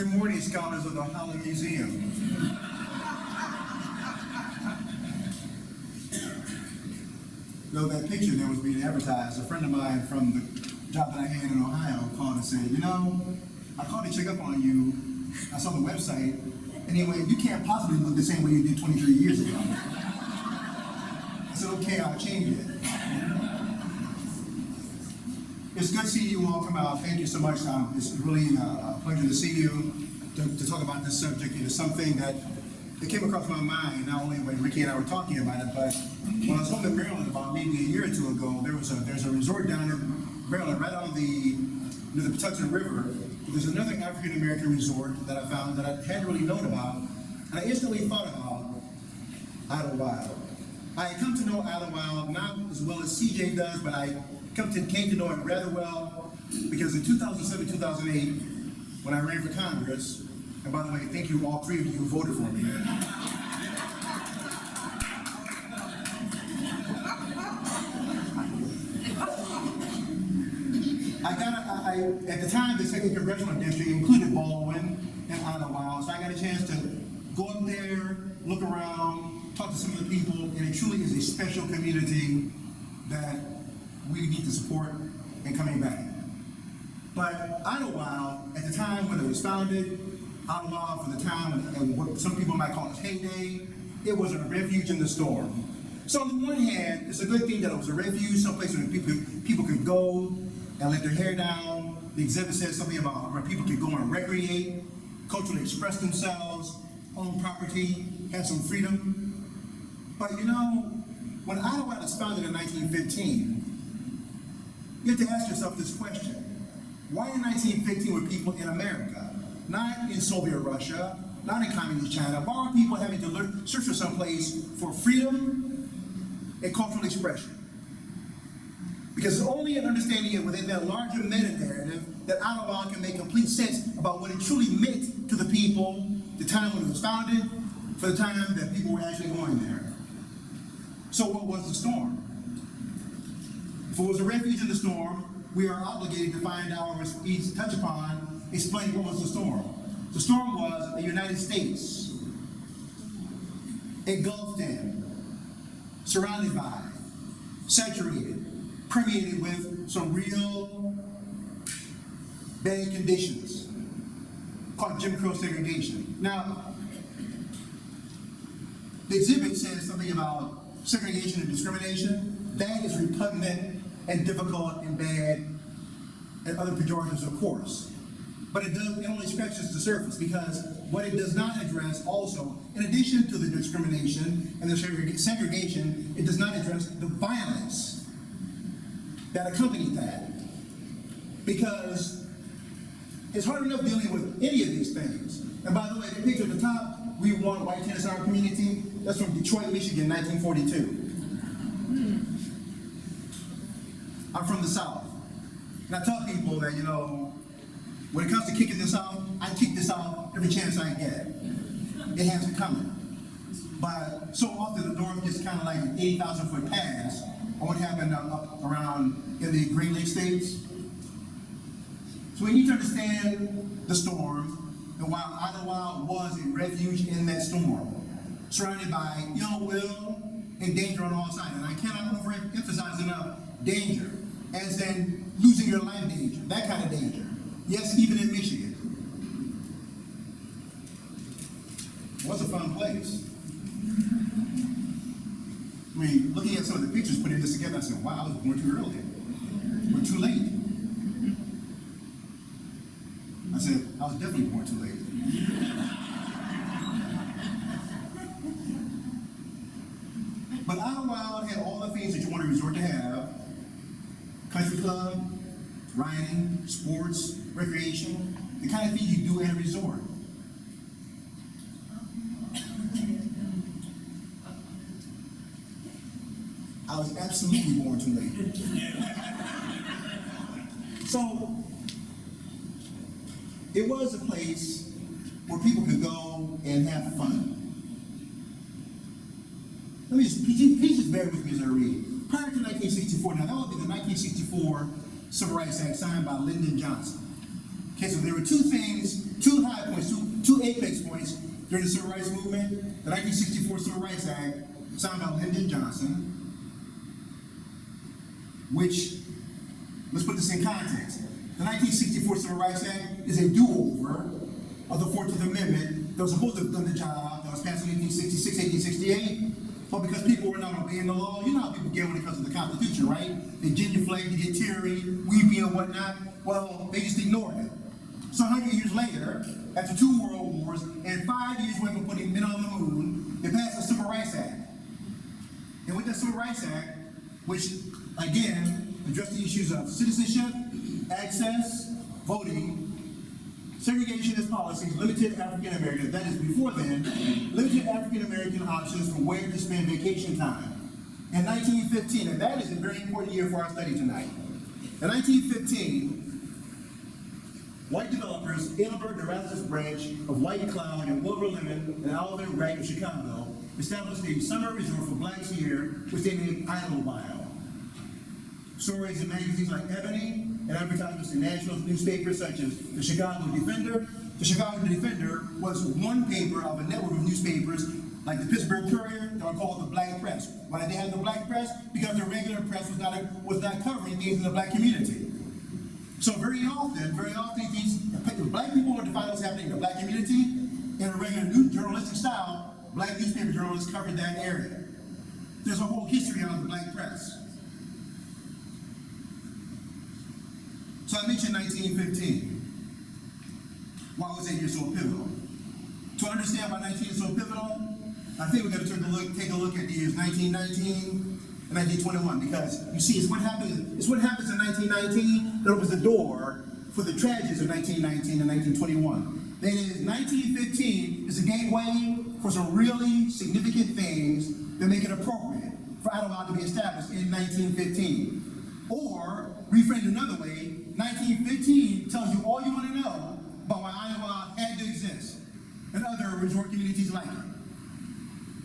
Good morning, scholars of the Holland Museum. Though that picture that was being advertised, a friend of mine from the job that I had in Ohio called and said, I called to check up on you. I saw the website. Anyway, you can't possibly look the same way you did 23 years ago. I said, okay, I'll change it. It's good to see you all come out. Thank you so much. It's really a pleasure to see you, to talk about this subject. It is something that came across my mind, not only when Ricky and I were talking about it, but when I was home in Maryland about maybe a year or two ago, there's a resort down in Maryland, right on near the Patuxent River. There's another African-American resort that I found that I hadn't really known about, and I instantly thought about Idlewild. I had come to know Idlewild not as well as CJ does, but I came to know it rather well because in 2007, 2008, when I ran for Congress, and by the way, thank you all three of you who voted for me. At the time, the second congressional district included Baldwin and Idlewild, so I got a chance to go up there, look around, talk to some of the people, and it truly is a special community that we need to support in coming back. But Idlewild, at the time when it was founded, Idlewild for the time, and what some people might call its heyday, it was a refuge in the storm. So on the one hand, it's a good thing that it was a refuge, someplace where people could go and let their hair down. The exhibit says something about where people could go and recreate, culturally express themselves, own property, have some freedom. But when Idlewild was founded in 1915, you have to ask yourself this question. Why in 1915 were people in America, not in Soviet Russia, not in communist China, why are people having to search for some place for freedom and cultural expression? Because it's only in understanding it within that larger meta-narrative that Idlewild can make complete sense about what it truly meant to the people, the time when it was founded, for the time that people were actually going there. So what was the storm? If it was a refuge in the storm, we are obligated to find out, or touch upon, explain what was the storm. The storm was the United States, engulfed in, surrounded by, saturated, permeated with some real bad conditions called Jim Crow segregation. Now, the exhibit says something about segregation and discrimination. That is repugnant and difficult and bad and other pejoratives, of course. But it only scratches the surface, because what it does not address also, in addition to the discrimination and the segregation, it does not address the violence that accompanied that. Because it's hard enough dealing with any of these things. And by the way, the picture at the top, we want white tennis in our community, that's from Detroit, Michigan, 1942. I'm from the South. And I tell people that, when it comes to kicking this out, I kick this out every chance I get. It has it coming. But so often the North gets kind of like an 80,000-foot pass on what happened up around in the Great Lakes states. So we need to understand the storm, and while Idlewild was a refuge in that storm, surrounded by ill will and danger on all sides. And I cannot overemphasize enough danger, as in losing your life danger, that kind of danger. Yes, even in Michigan. It was a fun place. I mean, looking at some of the pictures, putting this together, I said, wow, I was born too early. Or too late. I said, I was definitely born too late. But Idlewild had all the things that you want a resort to have. Country club, riding, sports, recreation, the kind of thing you do at a resort. I was absolutely born too late. So, it was a place where people could go and have fun. Please just bear with me as I read. Prior to 1964, now that would be the 1964 Civil Rights Act signed by Lyndon Johnson. Okay, so there were two things, two high points, two apex points during the Civil Rights Movement: the 1964 Civil Rights Act, signed by Lyndon Johnson, which, let's put this in context. The 1964 Civil Rights Act is a do-over of the 14th Amendment that was supposed to have done the job, that was passed in 1866, 1868, but because people were not obeying the law, you know how people get when it comes to the Constitution, right? They genuflect, they get teary, weepy and whatnot. Well, they just ignored it. So 100 years later, after 2 world wars and 5 years worth of putting men on the moon, they passed the Civil Rights Act. And with the Civil Rights Act, which again addressed the issues of citizenship, access, voting, segregationist policies, limited African Americans, that is before then, limited African American options for where to spend vacation time. In 1915, and that is a very important year for our study tonight. In 1915, white developers, Idlewild, the Erasmus branch of White Cloud and Wilbur Lemon and Oliver Wright of Chicago, established a summer resort for blacks here, which they named Idlewild. Stories in magazines like Ebony and advertisements in national newspapers such as the Chicago Defender. The Chicago Defender was one paper of a network of newspapers like the Pittsburgh Courier that were called the Black Press. Why did they have the Black Press? Because the regular press was not covering things in the black community. So very often, these black people would define what's happening in the black community in a regular journalistic style. Black newspaper journalists covered that area. There's a whole history on the black press. So I mentioned 1915. Why was that year so pivotal? To understand why 19 is so pivotal, I think we're going to take a look at the years 1919 and 1921, because you see, it's what happens in 1919 that opens the door for the tragedies of 1919 and 1921. That is, 1915 is a gateway for some really significant things that make it appropriate for Idlewild to be established in 1915. Or, reframed another way, 1915 tells you all you want to know about why Idlewild had to exist and other resort communities like it.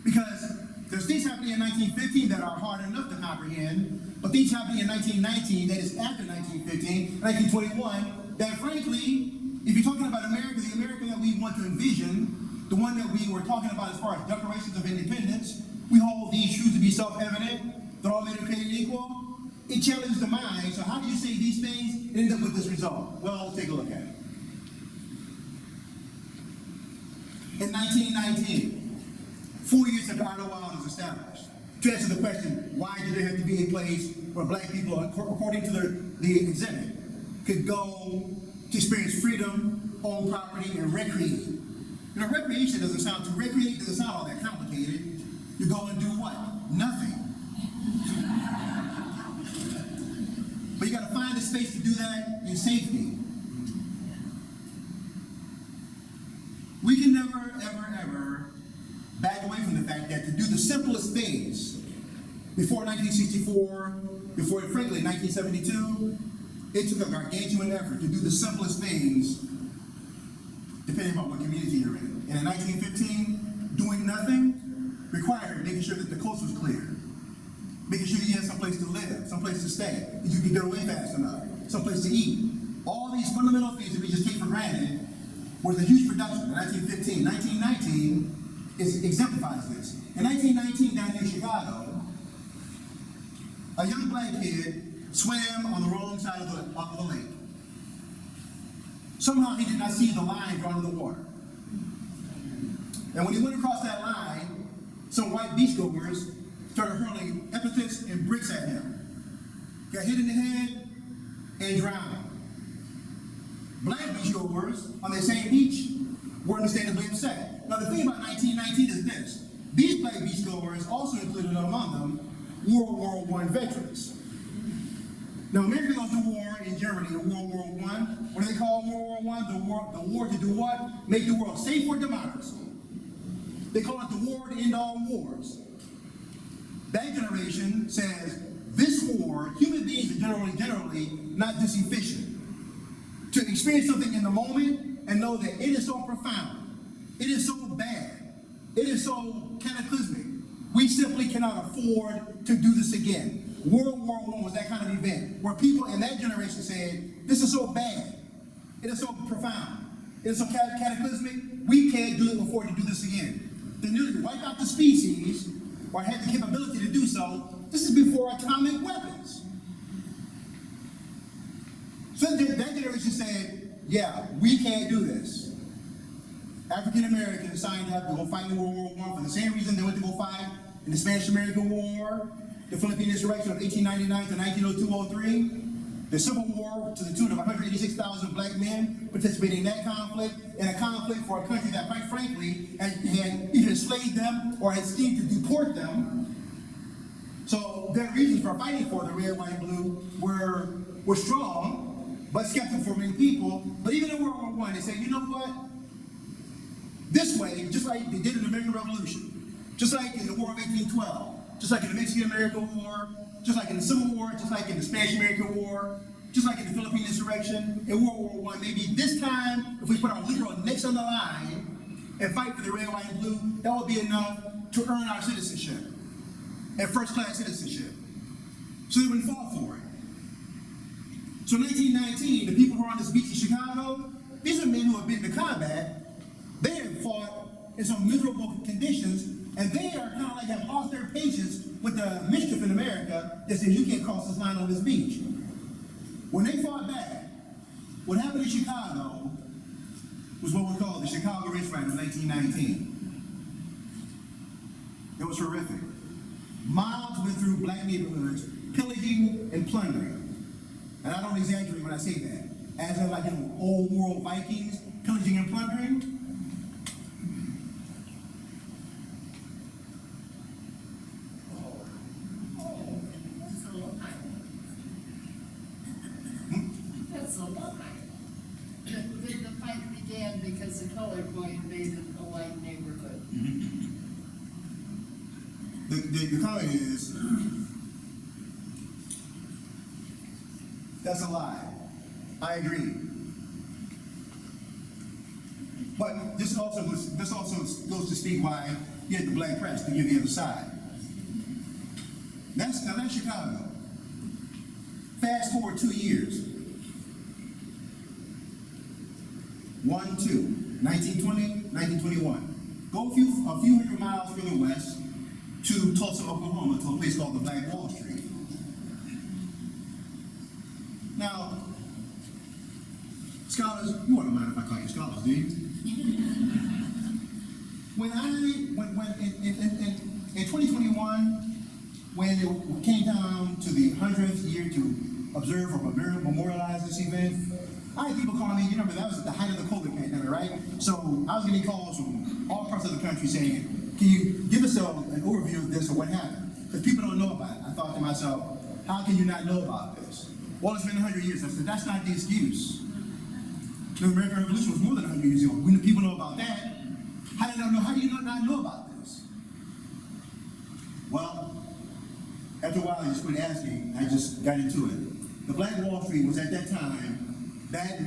Because there's things happening in 1915 that are hard enough to comprehend, but things happening in 1919, that is after 1915, 1921, that frankly, if you're talking about America, the America that we want to envision, the one that we were talking about as far as declarations of independence, we hold these truths to be self-evident, that all men are created equal. It challenges the mind. So how do you say these things and end up with this result? Well, let's take a look at it. In 1919, 4 years after Idlewild was established, to answer the question, why did there have to be a place where black people, according to the exhibit, could go to experience freedom, own property, and recreate? You know, recreation doesn't sound all that complicated. You go and do what? Nothing. But you got to find a space to do that in safety. We can never, ever, ever back away from the fact that to do the simplest things before 1964, before, frankly, 1972, it took a gargantuan effort to do the simplest things depending on what community you're in. And in 1915, doing nothing required making sure that the coast was clear, making sure you had someplace to live, someplace to stay, that you could get away fast enough, someplace to eat. All these fundamental things that we just take for granted was a huge production in 1915. 1919 exemplifies this. In 1919, down near Chicago, a young black kid swam on the wrong side of the lake. Somehow he did not see the line drawn in the water. And when he went across that line, some white beachgoers started hurling epithets and bricks at him. Got hit in the head and drowned. Black beachgoers on that same beach were understandably upset. Now the thing about 1919 is this. These black beachgoers also included among them World War I veterans. Now America goes to war in Germany in World War I. What do they call World War I? The war to do what? Make the world safe for democracy. They call it the war to end all wars. That generation says this war, human beings are generally not this efficient. To experience something in the moment and know that it is so profound, it is so bad, it is so cataclysmic, we simply cannot afford to do this again. World War I was that kind of event where people in that generation said, this is so bad, It is so profound. It is so cataclysmic, we can't do it before to do this again. They nearly wiped out the species, or had the capability to do so. This is before atomic weapons. So that generation said, yeah, we can't do this. African Americans signed up to go fight in World War I for the same reason they went to go fight in the Spanish-American War, the Philippine insurrection of 1899 to 1902-03, the Civil War to the tune of 186,000 black men participating in that conflict, and a conflict for a country that, quite frankly, had either enslaved them or had schemed to deport them. So their reasons for fighting for the red, white, and blue were strong, but skeptical for many people. But even in World War I, they said, you know what? This way, just like they did in the American Revolution, just like in the War of 1812, just like in the Mexican-American War, just like in the Civil War, just like in the Spanish-American War, just like in the Philippine insurrection, in World War I, maybe this time, if we put our literal necks on the line and fight for the red, white, and blue, that would be enough to earn our citizenship, and first-class citizenship. So they wouldn't fall for it. So in 1919, the people who are on this beach in Chicago, these are men who have been to combat. They have fought in some miserable conditions, and they are kind of like have lost their patience with the mischief in America that says you can't cross this line on this beach. When they fought back, what happened in Chicago was what we call the Chicago Race Riot of 1919. It was horrific. Mobs went through black neighborhoods, pillaging and plundering. And I don't exaggerate when I say that. As in like in old world Vikings, pillaging and plundering. The fight began because the colored boy invaded a white neighborhood. The comment is, that's a lie. I agree. But this also goes to speak why you had the black press to give the other side. That's Chicago. Fast forward 2 years. 1920, 1921. Go a few hundred miles further west to Tulsa, Oklahoma, to a place called the Black Wall Street. Now, scholars, you wouldn't mind if I call you scholars, do you? In 2021, when it came down to the 100th year to observe or memorialize this event, I had people calling me, you remember that was at the height of the COVID pandemic, right? So I was getting calls from all parts of the country saying, can you give us an overview of this or what happened? Because people don't know about it. I thought to myself, how can you not know about this? Well, it's been 100 years. I said, that's not the excuse. The American Revolution was more than 100 years ago. We know people know about that. How do you not know about this? Well, after a while, I just quit asking. I just got into it. The Black Wall Street was at that time that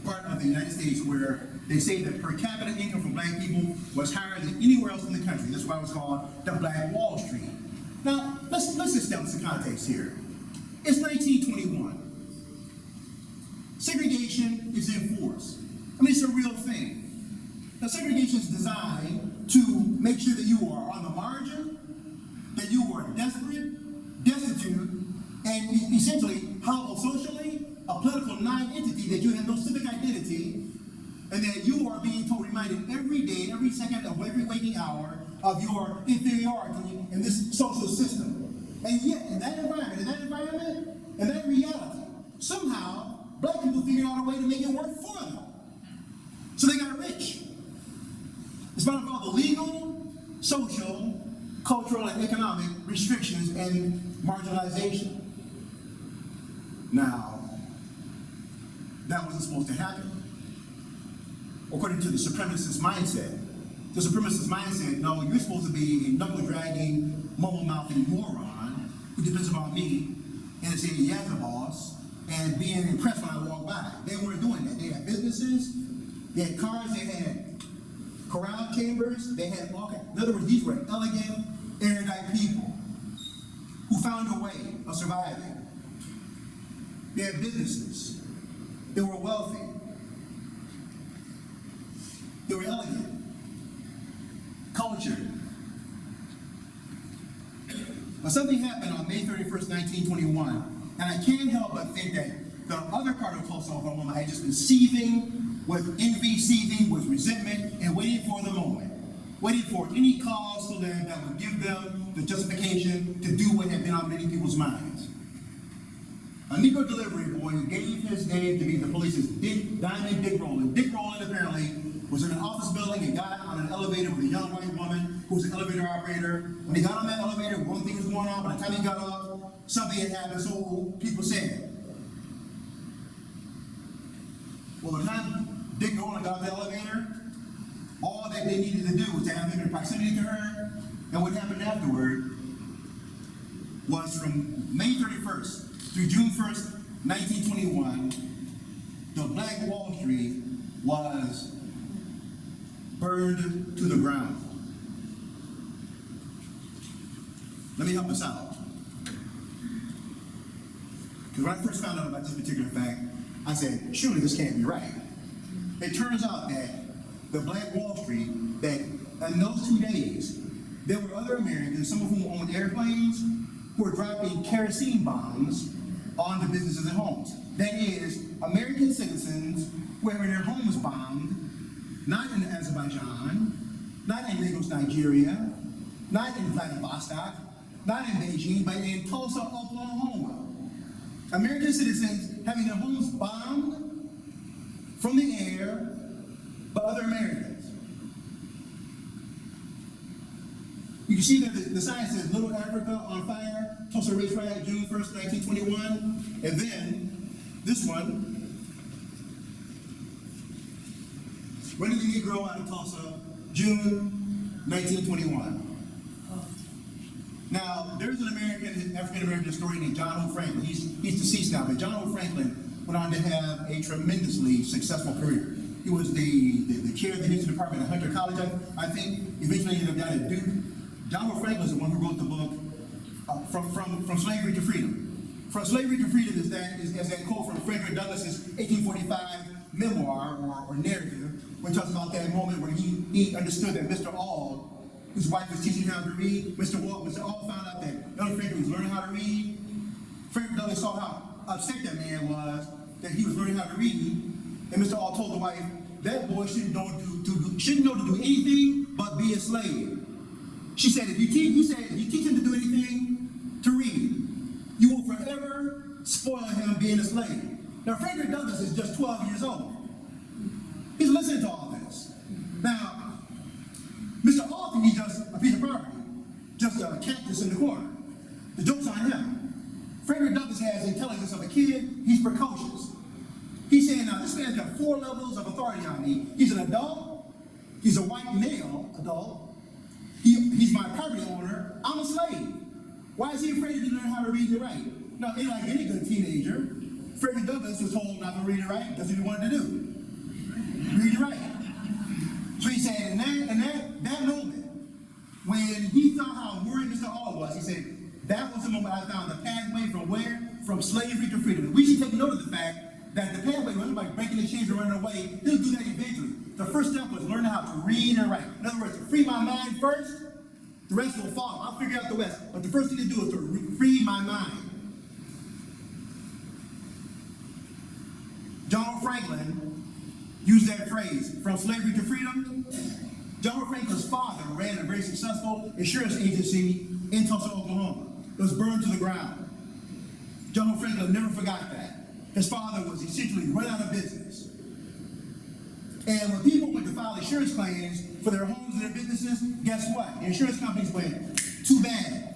part of the United States where they say that per capita income for black people was higher than anywhere else in the country. That's why it was called the Black Wall Street. Now, let's just establish the context here. It's 1921. Segregation is in force. I mean, it's a real thing. Now, segregation is designed to make sure that you are on the margin, that you are desperate, destitute, and essentially humble socially, a political non-entity, that you have no civic identity, and that you are being reminded every day, every second of every waking hour of your inferiority in this social system. And yet, in that environment, in that reality, somehow, black people figured out a way to make it work for them. So they got rich. It's about all the legal, social, cultural, and economic restrictions and marginalization. Now, that wasn't supposed to happen. According to the supremacist mindset. The supremacist mindset, no, you're supposed to be a knuckle-dragging, mumble-mouthing moron who depends upon me and saying, yeah, the boss, and being impressed when I walk by. They weren't doing that. They had businesses, they had cars, they had corral chambers, they had all kinds. In other words, these were elegant, erudite people who found a way of surviving. They had businesses. They were wealthy. They were elegant, cultured. But something happened on May 31st, 1921, and I can't help but think that the other part of Tulsa, Oklahoma had just been seething with envy, seething with resentment, and waiting for the moment, waiting for any cause so that would give them the justification to do what had been on many people's minds. A Negro delivery boy who gave his name to be the police's Diamond Dick Rowland. Dick Rowland apparently was in an office building and got on an elevator with a young white woman who was an elevator operator. When he got on that elevator, one thing was going on. By the time he got off, something had happened, so people said. Well, by the time Dick Rowland got off the elevator, all that they needed to do was to have him in proximity to her. And what happened afterward was from May 31st through June 1st, 1921, the Black Wall Street was burned to the ground. Let me help us out. Because when I first found out about this particular fact, I said, surely this can't be right. It turns out that the Black Wall Street, that in those 2 days, there were other Americans, some of whom owned airplanes, who were dropping kerosene bombs on the businesses and homes. That is, American citizens who had their homes bombed, not in Azerbaijan, not in Lagos, Nigeria, not in Vladivostok, not in Beijing, but in Tulsa, Oklahoma. American citizens having their homes bombed from the air by other Americans. You can see that the sign says Little Africa on Fire, Tulsa Race Riot, June 1st, 1921. And then this one, Running the Negro out of Tulsa, June 1921. Now, there's an African-American historian named John O. Franklin. He's deceased now, but John O. Franklin went on to have a tremendously successful career. He was the chair of the history department at Hunter College, I think. Eventually ended up down at Duke. John O. Franklin is the one who wrote the book From Slavery to Freedom. From Slavery to Freedom is that quote from Frederick Douglass's 1845 memoir or narrative, when he talks about that moment where he understood that Mr. Auld, whose wife was teaching him how to read, Mr. Auld found out that young Frederick was learning how to read. Frederick Douglass saw how upset that man was that he was learning how to read, and Mr. Auld told the wife, that boy shouldn't know to do anything but be a slave. She said, if you teach him to do anything to read, you will forever spoil him being a slave. Now, Frederick Douglass is just 12 years old. He's listening to all this. Now, Mr. Alton, he's just a piece of property, just a cactus in the corner. The joke's on him. Frederick Douglass has the intelligence of a kid. He's precocious. He's saying, now, this man's got 4 levels of authority on me. He's an adult. He's a white male adult. He's my property owner. I'm a slave. Why is he afraid to learn how to read and write? No, ain't like any good teenager. Frederick Douglass was told not to read and write. That's what he wanted to do. Read and write. So he said, in that moment, when he saw how worried Mr. Auld was, he said, that was the moment I found the pathway from where? From slavery to freedom. We should take note of the fact that the pathway wasn't like breaking the chains and running away. He'll do that eventually. The first step was learning how to read and write. In other words, to free my mind first, the rest will follow. I'll figure out the rest. But the first thing to do is to free my mind. John Franklin used that phrase, from slavery to freedom. John Franklin's father ran a very successful insurance agency in Tulsa, Oklahoma. It was burned to the ground. John Franklin never forgot that. His father was essentially run out of business. And when people went to file insurance claims for their homes and their businesses, guess what? The insurance companies went, too bad.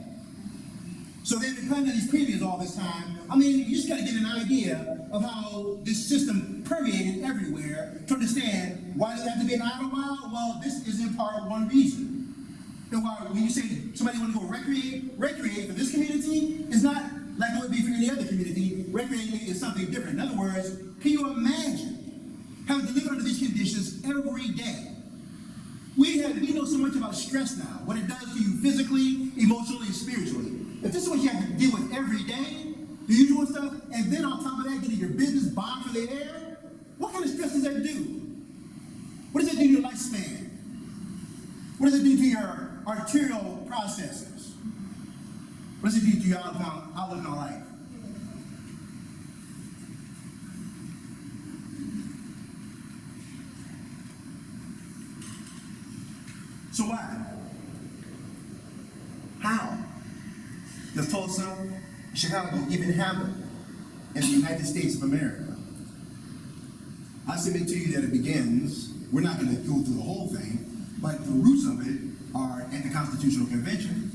So they've been paying these premiums all this time. I mean, you just got to get an idea of how this system permeated everywhere to understand why does it have to be an Idlewild? Well, this is in part one reason. And why, when you say somebody want to go recreate for this community, it's not like it would be for any other community. Recreating is something different. In other words, can you imagine having to live under these conditions every day? We know so much about stress now, what it does to you physically, emotionally, and spiritually. If this is what you have to deal with every day, the usual stuff, and then on top of that, getting your business bombed for the air, what kind of stress does that do? What does it do to your lifespan? What does it do to your arterial processes? What does it do to your outlook on life? So why? How does Tulsa, Chicago even happen in the United States of America? I submit to you that it begins, we're not going to go through the whole thing, but the roots of it are at the Constitutional Convention.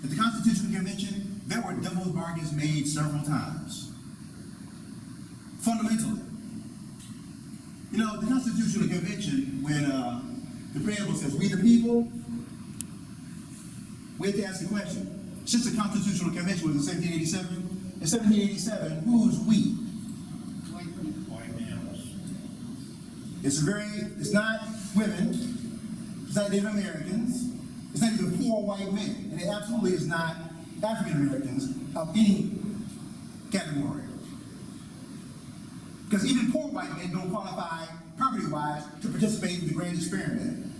At the Constitutional Convention, there were devil's bargains made several times. Fundamentally. You know, the Constitutional Convention, when the preamble says, we the people, we have to ask the question. Since the Constitutional Convention was in 1787, who's we? White males. It's not women, it's not Native Americans, it's not even poor white men, and it absolutely is not African Americans of any category. Because even poor white men don't qualify property-wise to participate in the grand experiment.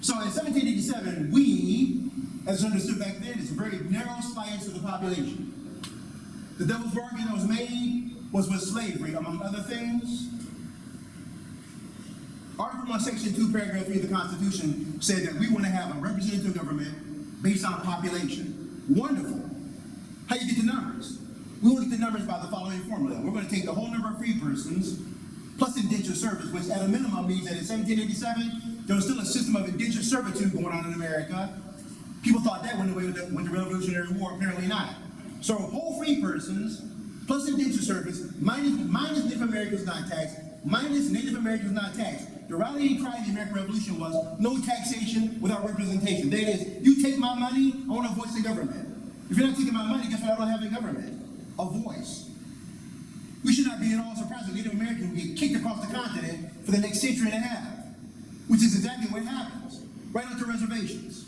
So in 1787, we, as understood back then, is a very narrow slice of the population. The devil's bargain that was made was with slavery, among other things. Article 1, Section 2, Paragraph 3 of the Constitution said that we want to have a representative government based on population. Wonderful. How do you get the numbers? We will get the numbers by the following formula. We're going to take the whole number of free persons plus indentured service, which at a minimum means that in 1787, there was still a system of indentured servitude going on in America. People thought that went away with the Revolutionary War, apparently not. So whole free persons plus indentured service minus Native Americans not taxed, minus Native Americans not taxed. The rallying cry of the American Revolution was no taxation without representation. That is, you take my money, I want a voice in government. If you're not taking my money, guess what? I don't have a government, a voice. We should not be at all surprised that Native Americans will get kicked across the continent for the next century and a half, which is exactly what happens, right onto reservations.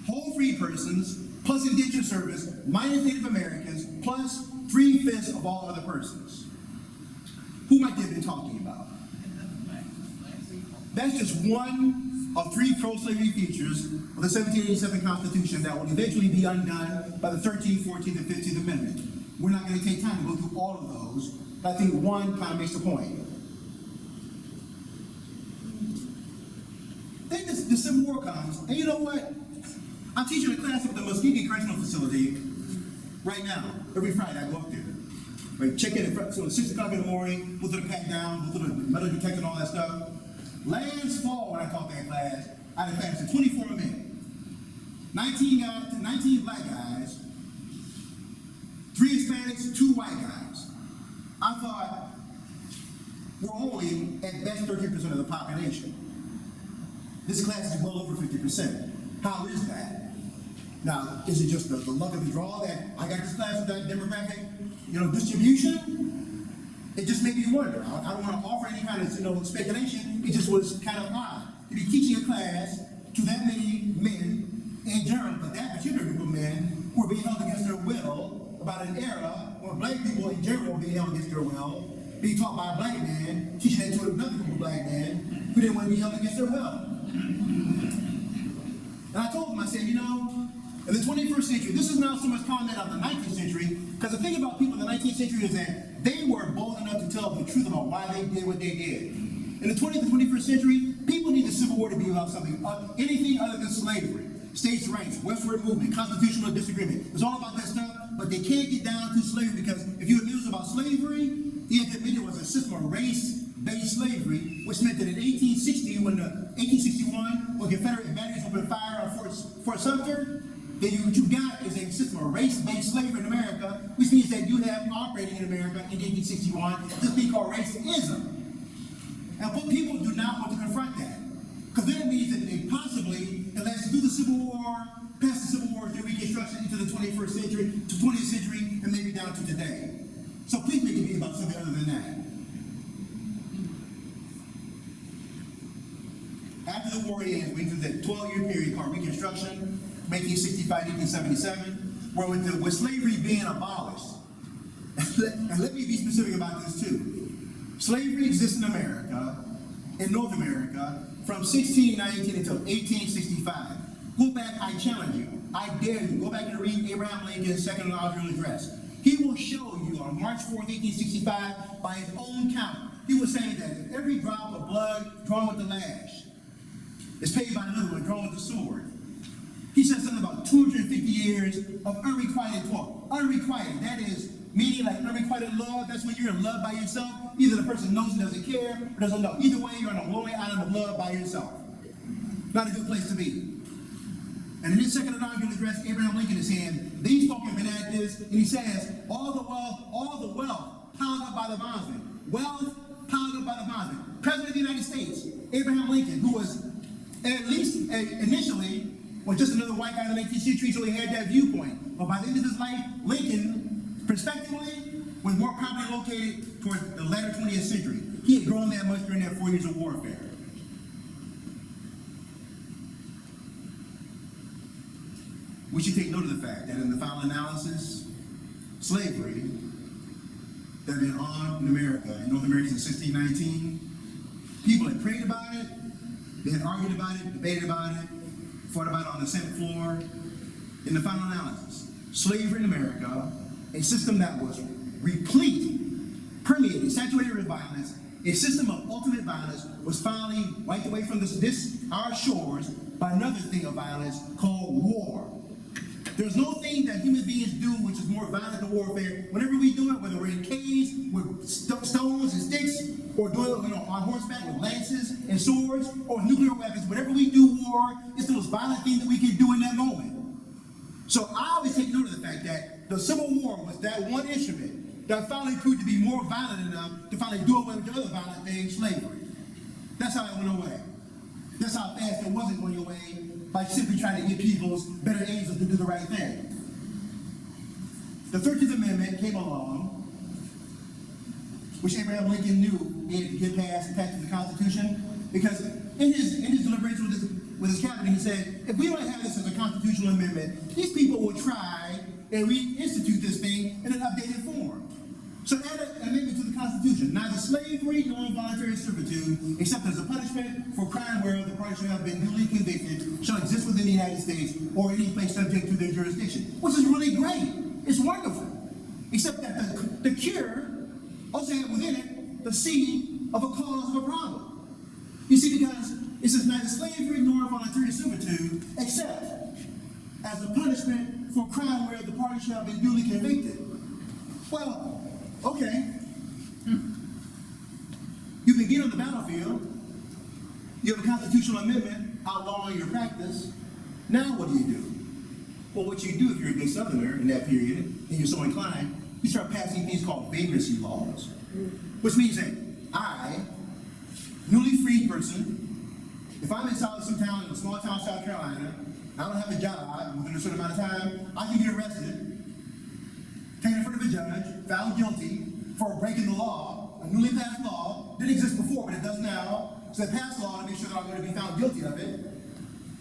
Whole free persons, plus indentured service, minus Native Americans, plus 3/5 of all other persons. Who might they have been talking about? That's just one of 3 pro-slavery features of the 1787 Constitution that will eventually be undone by the 13th, 14th, and 15th Amendment. We're not going to take time to go through all of those, but I think one kind of makes the point. Then the Civil War comes, and you know what? I'm teaching a class at the Muskegon Correctional Facility right now. Every Friday I go up there. Right, check in at 6 o'clock in the morning, go through the pat down, go through the metal detector and all that stuff. Last fall when I taught that class, I had a class of 24 men. 19 black guys, 3 Hispanics, 2 white guys. I thought we're only at best 13% of the population. This class is well over 50%. How is that? Now, is it just the luck of the draw that I got this class with that demographic, distribution? It just made me wonder. I don't want to offer any kind of, speculation. It just was kind of odd to be teaching a class to that many men in general, but that particular group of men who were being held against their will about an era when black people in general were being held against their will, being taught by a black man, teaching that to another group of black men who didn't want to be held against their will. And I told them, I said, in the 21st century, this is not so much comment on the 19th century, because the thing about people in the 19th century is that they were bold enough to tell the truth about why they did what they did. In the 20th and 21st century, people need the Civil War to be about something, anything other than slavery, states' rights, westward movement, constitutional disagreement. It's all about that stuff, but they can't get down to slavery, because if you admit about slavery, you have to admit it was a system of race-based slavery, which meant that in 1861, when Confederate batteries opened fire on Fort Sumter, then what you got is a system of race-based slavery in America, which means that you have operating in America in 1861 this thing called racism. And people do not want to confront that, because then it means that they possibly, unless you do the Civil War, pass the Civil War through Reconstruction into the 21st century, to 20th century, and maybe down to today. So please make it be about something other than that. After the war ends, we enter that 12-year period called Reconstruction, 1865, 1877, where with slavery being abolished, and let me be specific about this too. Slavery exists in America in North America from 1619 until 1865. Go back, I challenge you, I dare you, go back and read Abraham Lincoln's second inaugural address. He will show you on March 4th, 1865, by his own count, he was saying that every drop of blood drawn with the lash is paid by another one drawn with the sword. He said something about 250 years of unrequited talk. Unrequited, that is meaning like unrequited love. That's when you're in love by yourself. Either the person knows and doesn't care, or doesn't know. Either way, you're on a lonely island of love by yourself. Not a good place to be. And in his second inaugural address, Abraham Lincoln is saying, these folk have been at this, and he says, all the wealth piled up by the bondsman. Wealth piled up by the bondsman. President of the United States, Abraham Lincoln, who was at least initially was just another white guy in the 19th century, so he had that viewpoint. But by the end of his life, Lincoln, prospectively, was more properly located toward the latter 20th century. He had grown that much during that 4 years of warfare. We should take note of the fact that in the final analysis, slavery that had been on in America, in North America since 1619, people had prayed about it, they had argued about it, debated about it, fought about it on the Senate floor. In the final analysis, slavery in America, a system that was replete, permeated, saturated with violence, a system of ultimate violence, was finally wiped away from our shores by another thing of violence called war. There's no thing that human beings do which is more violent than warfare. Whenever we do it, whether we're in caves with stones and sticks, or doing it on horseback with lances and swords, or nuclear weapons, whenever we do war, it's the most violent thing that we can do in that moment. So I always take note of the fact that the Civil War was that one instrument that finally proved to be more violent enough to finally do away with the other violent thing, slavery. That's how it went away. That's how fast it wasn't going away, by simply trying to get people's better angels to do the right thing. The 13th Amendment came along, which Abraham Lincoln knew he had to get past and pass the Constitution, because in his deliberations with his cabinet, he said, if we don't have this as a constitutional amendment, these people will try and reinstitute this thing in an updated form. So add an amendment to the Constitution. Neither slavery nor involuntary servitude, except as a punishment for crime whereof the party shall have been duly convicted, shall exist within the United States or any place subject to their jurisdiction. Which is really great. It's wonderful. Except that the cure also had within it the seed of a cause of a problem. You see, because it says neither slavery nor involuntary servitude, except as a punishment for crime whereof the party shall have been duly convicted. Well, okay. You begin on the battlefield, you have a constitutional amendment outlawing your practice. Now what do? Well, what you do if you're a good Southerner in that period, and you're so inclined, you start passing things called vagrancy laws, which means that I, newly freed person, if I'm in some town, in a small town, South Carolina, I don't have a job within a certain amount of time, I can be arrested, taken in front of a judge, found guilty for breaking the law, a newly passed law, didn't exist before, but it does now. So they passed law to make sure that I'm going to be found guilty of it.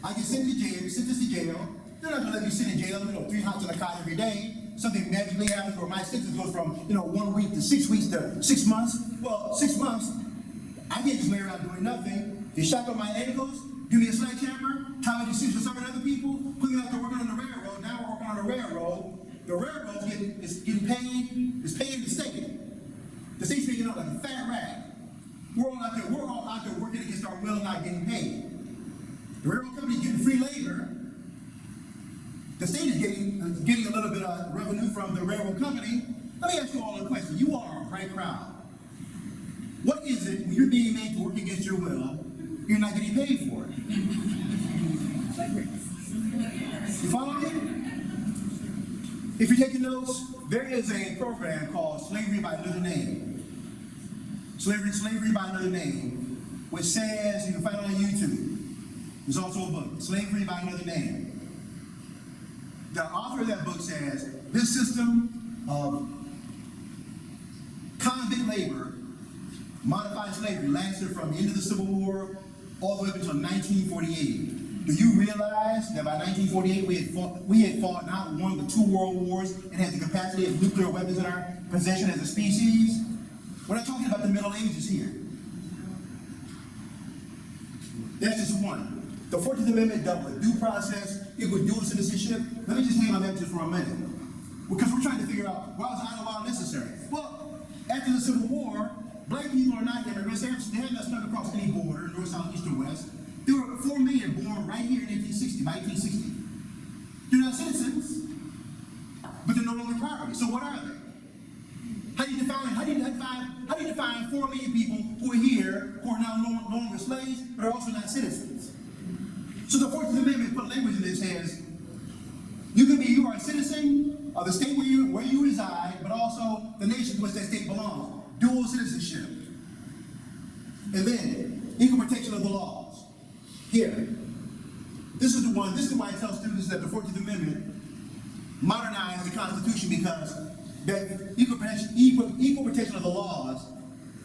I get sentenced to jail. They're not going to let me sit in jail, 3 hours on a cot every day. Something magically happens where my sentence goes from, 1 week to 6 weeks to 6 months. Well, 6 months, I can't just lay around doing nothing. They shotgun my ankles, give me a sledgehammer, tie me to seats with some other people, put me out there working on the railroad. Now we're working on the railroad. The railroad's getting paid, it's paying the state. The state's making up like a fat rag. We're all out there working against our will, not getting paid. The railroad company's getting free labor. The state is getting a little bit of revenue from the railroad company. Let me ask you all a question. You all are a bright crowd. What is it when you're being made to work against your will, you're not getting paid for it? You follow me? If you're taking notes, there is a program called Slavery by Another Name. Slavery by Another Name, which says, you can find it on YouTube. There's also a book, Slavery by Another Name. The author of that book says, this system of convict labor, modified slavery, lasted from the end of the Civil War all the way up until 1948. Do you realize that by 1948 we had fought not one but 2 world wars and had the capacity of nuclear weapons in our possession as a species? We're not talking about the Middle Ages here. That's just one. The 14th Amendment dealt with due process, equal dual citizenship. Let me just hang on that just for a minute. Because we're trying to figure out, why was Idlewild necessary? Well, after the Civil War, black people are not immigrants. They have not snuck across any border, north, south, east, or west. There were 4 million born right here in 1860, by 1860. They're not citizens, but they're no longer property. So what are they? How do you define 4 million people who are here, who are now no longer slaves, but are also not citizens? So the 14th Amendment put language in this says, you are a citizen of the state where you reside, but also the nation to which that state belongs. Dual citizenship. And then, equal protection of the laws. Here. This is why I tell students that the 14th Amendment modernized the Constitution, because that equal protection of the laws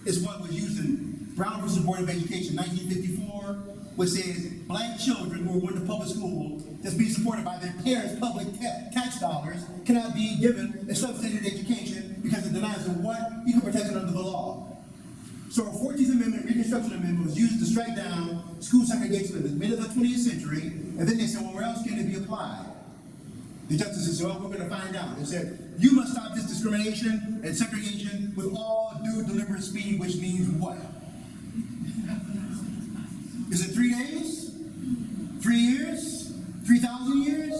is what was used in Brown versus Board of Education, 1954, which says black children who are going to public school that's being supported by their parents' public tax dollars cannot be given a substandard education because it denies them what? Equal protection under the law. So our 14th Amendment, Reconstruction Amendment, was used to strike down school segregation in the mid of the 20th century, and then they said, well, where else can it be applied? The justices said, well, we're going to find out. They said, you must stop this discrimination and segregation with all due deliberate speed, which means what? Is it 3 days? 3 years? 3,000 years?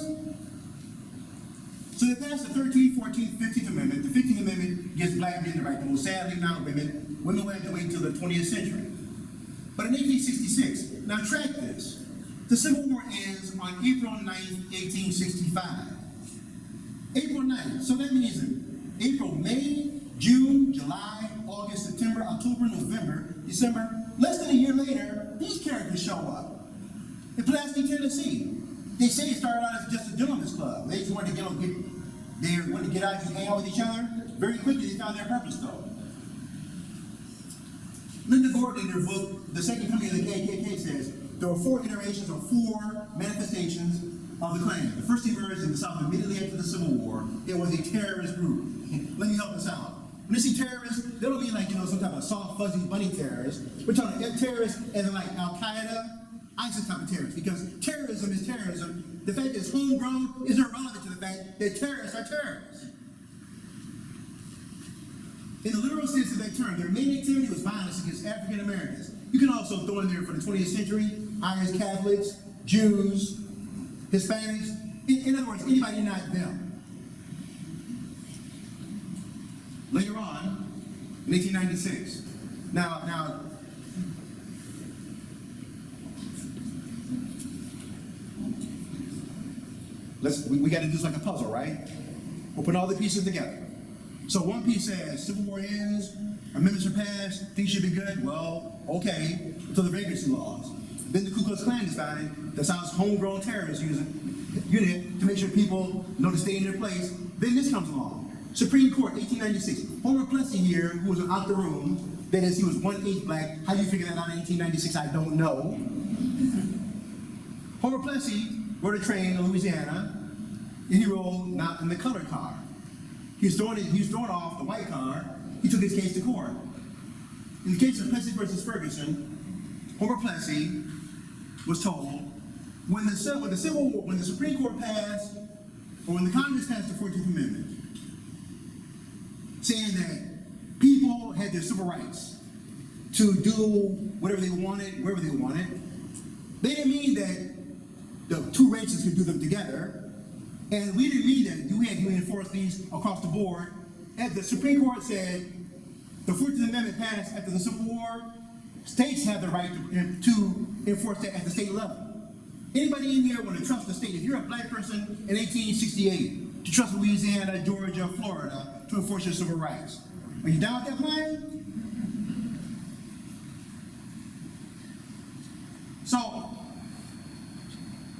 So they passed the 13th, 14th, 15th Amendment. The 15th Amendment gives black men the right to vote. Sadly, now women will have to wait until the 20th century. But in 1866, now track this, the Civil War ends on April 9th, 1865. April 9th, so that means in April, May, June, July, August, September, October, November, December, less than a year later, these characters show up in Pulaski, Tennessee. They say it started out as just a gentleman's club. They just wanted to get out and hang out with each other. Very quickly, they found their purpose, though. Linda Gordon, in her book, The Second Coming of the KKK, says there were 4 iterations or 4 manifestations of the Klan. The first emerged in the South immediately after the Civil War. It was a terrorist group. Let me help us out. When they see terrorists, they don't mean like, some type of soft, fuzzy, bunny terrorist. We're talking terrorists as in like Al-Qaeda, ISIS type of terrorists, because terrorism is terrorism. The fact that it's homegrown is irrelevant to the fact that terrorists are terrorists. In the literal sense of that term, their main activity was violence against African Americans. You can also throw in there for the 20th century, Irish Catholics, Jews, Hispanics, in other words, anybody not them. Later on, in 1896, now, we got to do this like a puzzle, right? We'll put all the pieces together. So one piece says, Civil War ends, amendments are passed, things should be good. Well, okay, until the vagrancy laws. Then the Ku Klux Klan decided that sounds homegrown terrorist unit to make sure people know to stay in their place. Then this comes along. Supreme Court, 1896. Homer Plessy here, who was out the room, that is, he was 1/8 black. How do you figure that out in 1896? I don't know. Homer Plessy rode a train in Louisiana, and he rolled not in the colored car. He was throwing off the white car. He took his case to court. In the case of Plessy versus Ferguson, Homer Plessy was told when the Supreme Court passed, or when the Congress passed the 14th Amendment, saying that people had their civil rights to do whatever they wanted, wherever they wanted, they didn't mean that the 2 races could do them together. And we didn't mean that we had to enforce these across the board. As the Supreme Court said, the 14th Amendment passed after the Civil War, states have the right to enforce that at the state level. Anybody in here want to trust the state? If you're a black person in 1868, to trust Louisiana, Georgia, Florida to enforce your civil rights. Are you down with that plan? So,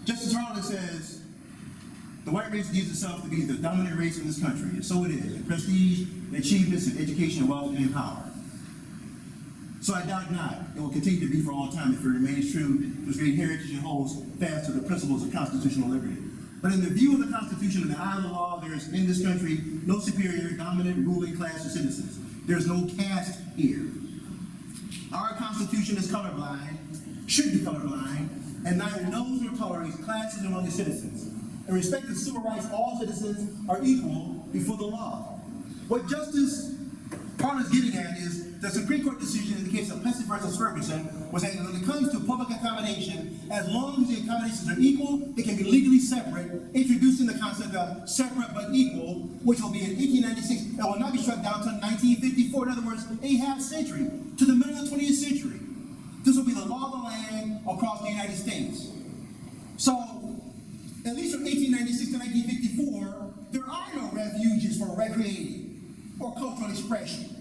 Justice Harlan says, the white race views itself to be the dominant race in this country, and so it is, in prestige, in achievements, in education, wealth, and power. So I doubt not it will continue to be for all time if it remains true to its great heritage and holds fast to the principles of constitutional liberty. But in the view of the Constitution and the eye of the law, there is in this country no superior, dominant, ruling class of citizens. There is no caste here. Our Constitution is colorblind should be colorblind, and neither knows nor tolerates classes among its citizens. In respect to civil rights, all citizens are equal before the law. What Justice Carter's getting at is the Supreme Court decision in the case of Plessy versus Ferguson was that when it comes to public accommodation, as long as the accommodations are equal, they can be legally separate, introducing the concept of separate but equal, which will be in 1896 and will not be struck down until 1954. In other words, a half century to the middle of the 20th century. This will be the law of the land across the United States. So, at least from 1896 to 1954, there are no refuges for recreating or cultural expression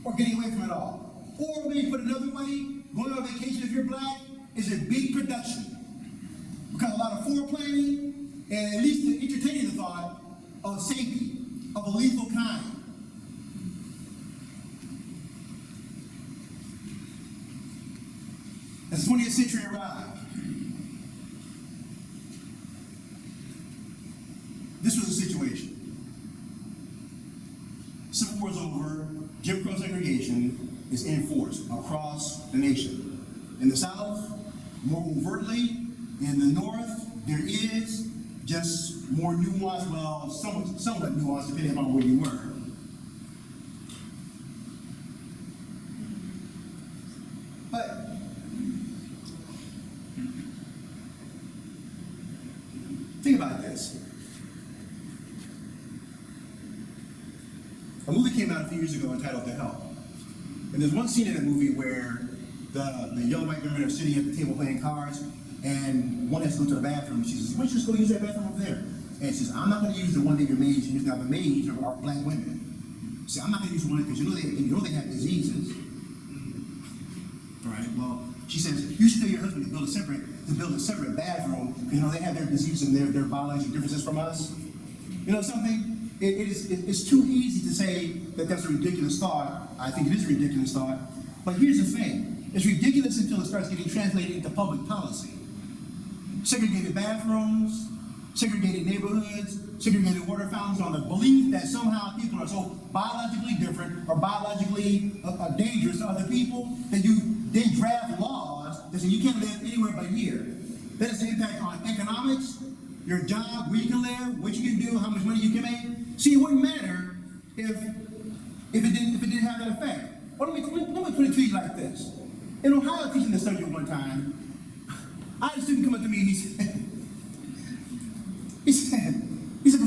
or getting away from it all. Or maybe put another way, going on vacation if you're black is a big production. Because a lot of foreplanning and at least entertaining the thought of safety, of a lethal kind. As the 20th century arrived, this was the situation. Civil War's over, Jim Crow segregation is enforced across the nation. In the South, more overtly. In the North, there is just more nuance, well, somewhat nuance depending upon where you were. But think about this. A movie came out a few years ago entitled The Help. And there's one scene in the movie where the young white women are sitting at the table playing cards, and one has to go to the bathroom. She says, why don't you just go use that bathroom over there? And she says, I'm not going to use the one that your maids use. Now the maids are black women. She said, I'm not going to use the one because you know they have diseases. All right, well, she says, you should tell your husband to build a separate bathroom. You know, they have their diseases and their biological differences from us. You know something? It's too easy to say that that's a ridiculous thought. I think it is a ridiculous thought. But here's the thing. It's ridiculous until it starts getting translated into public policy. Segregated bathrooms, segregated neighborhoods, segregated water fountains on the belief that somehow people are so biologically different or biologically dangerous to other people that they draft laws that say you can't live anywhere but here. That has an impact on economics, your job, where you can live, what you can do, how much money you can make. See, it wouldn't matter if it didn't have that effect. Well, let me put it to you like this. In Ohio, teaching the subject one time, I had a student come up to me and he said,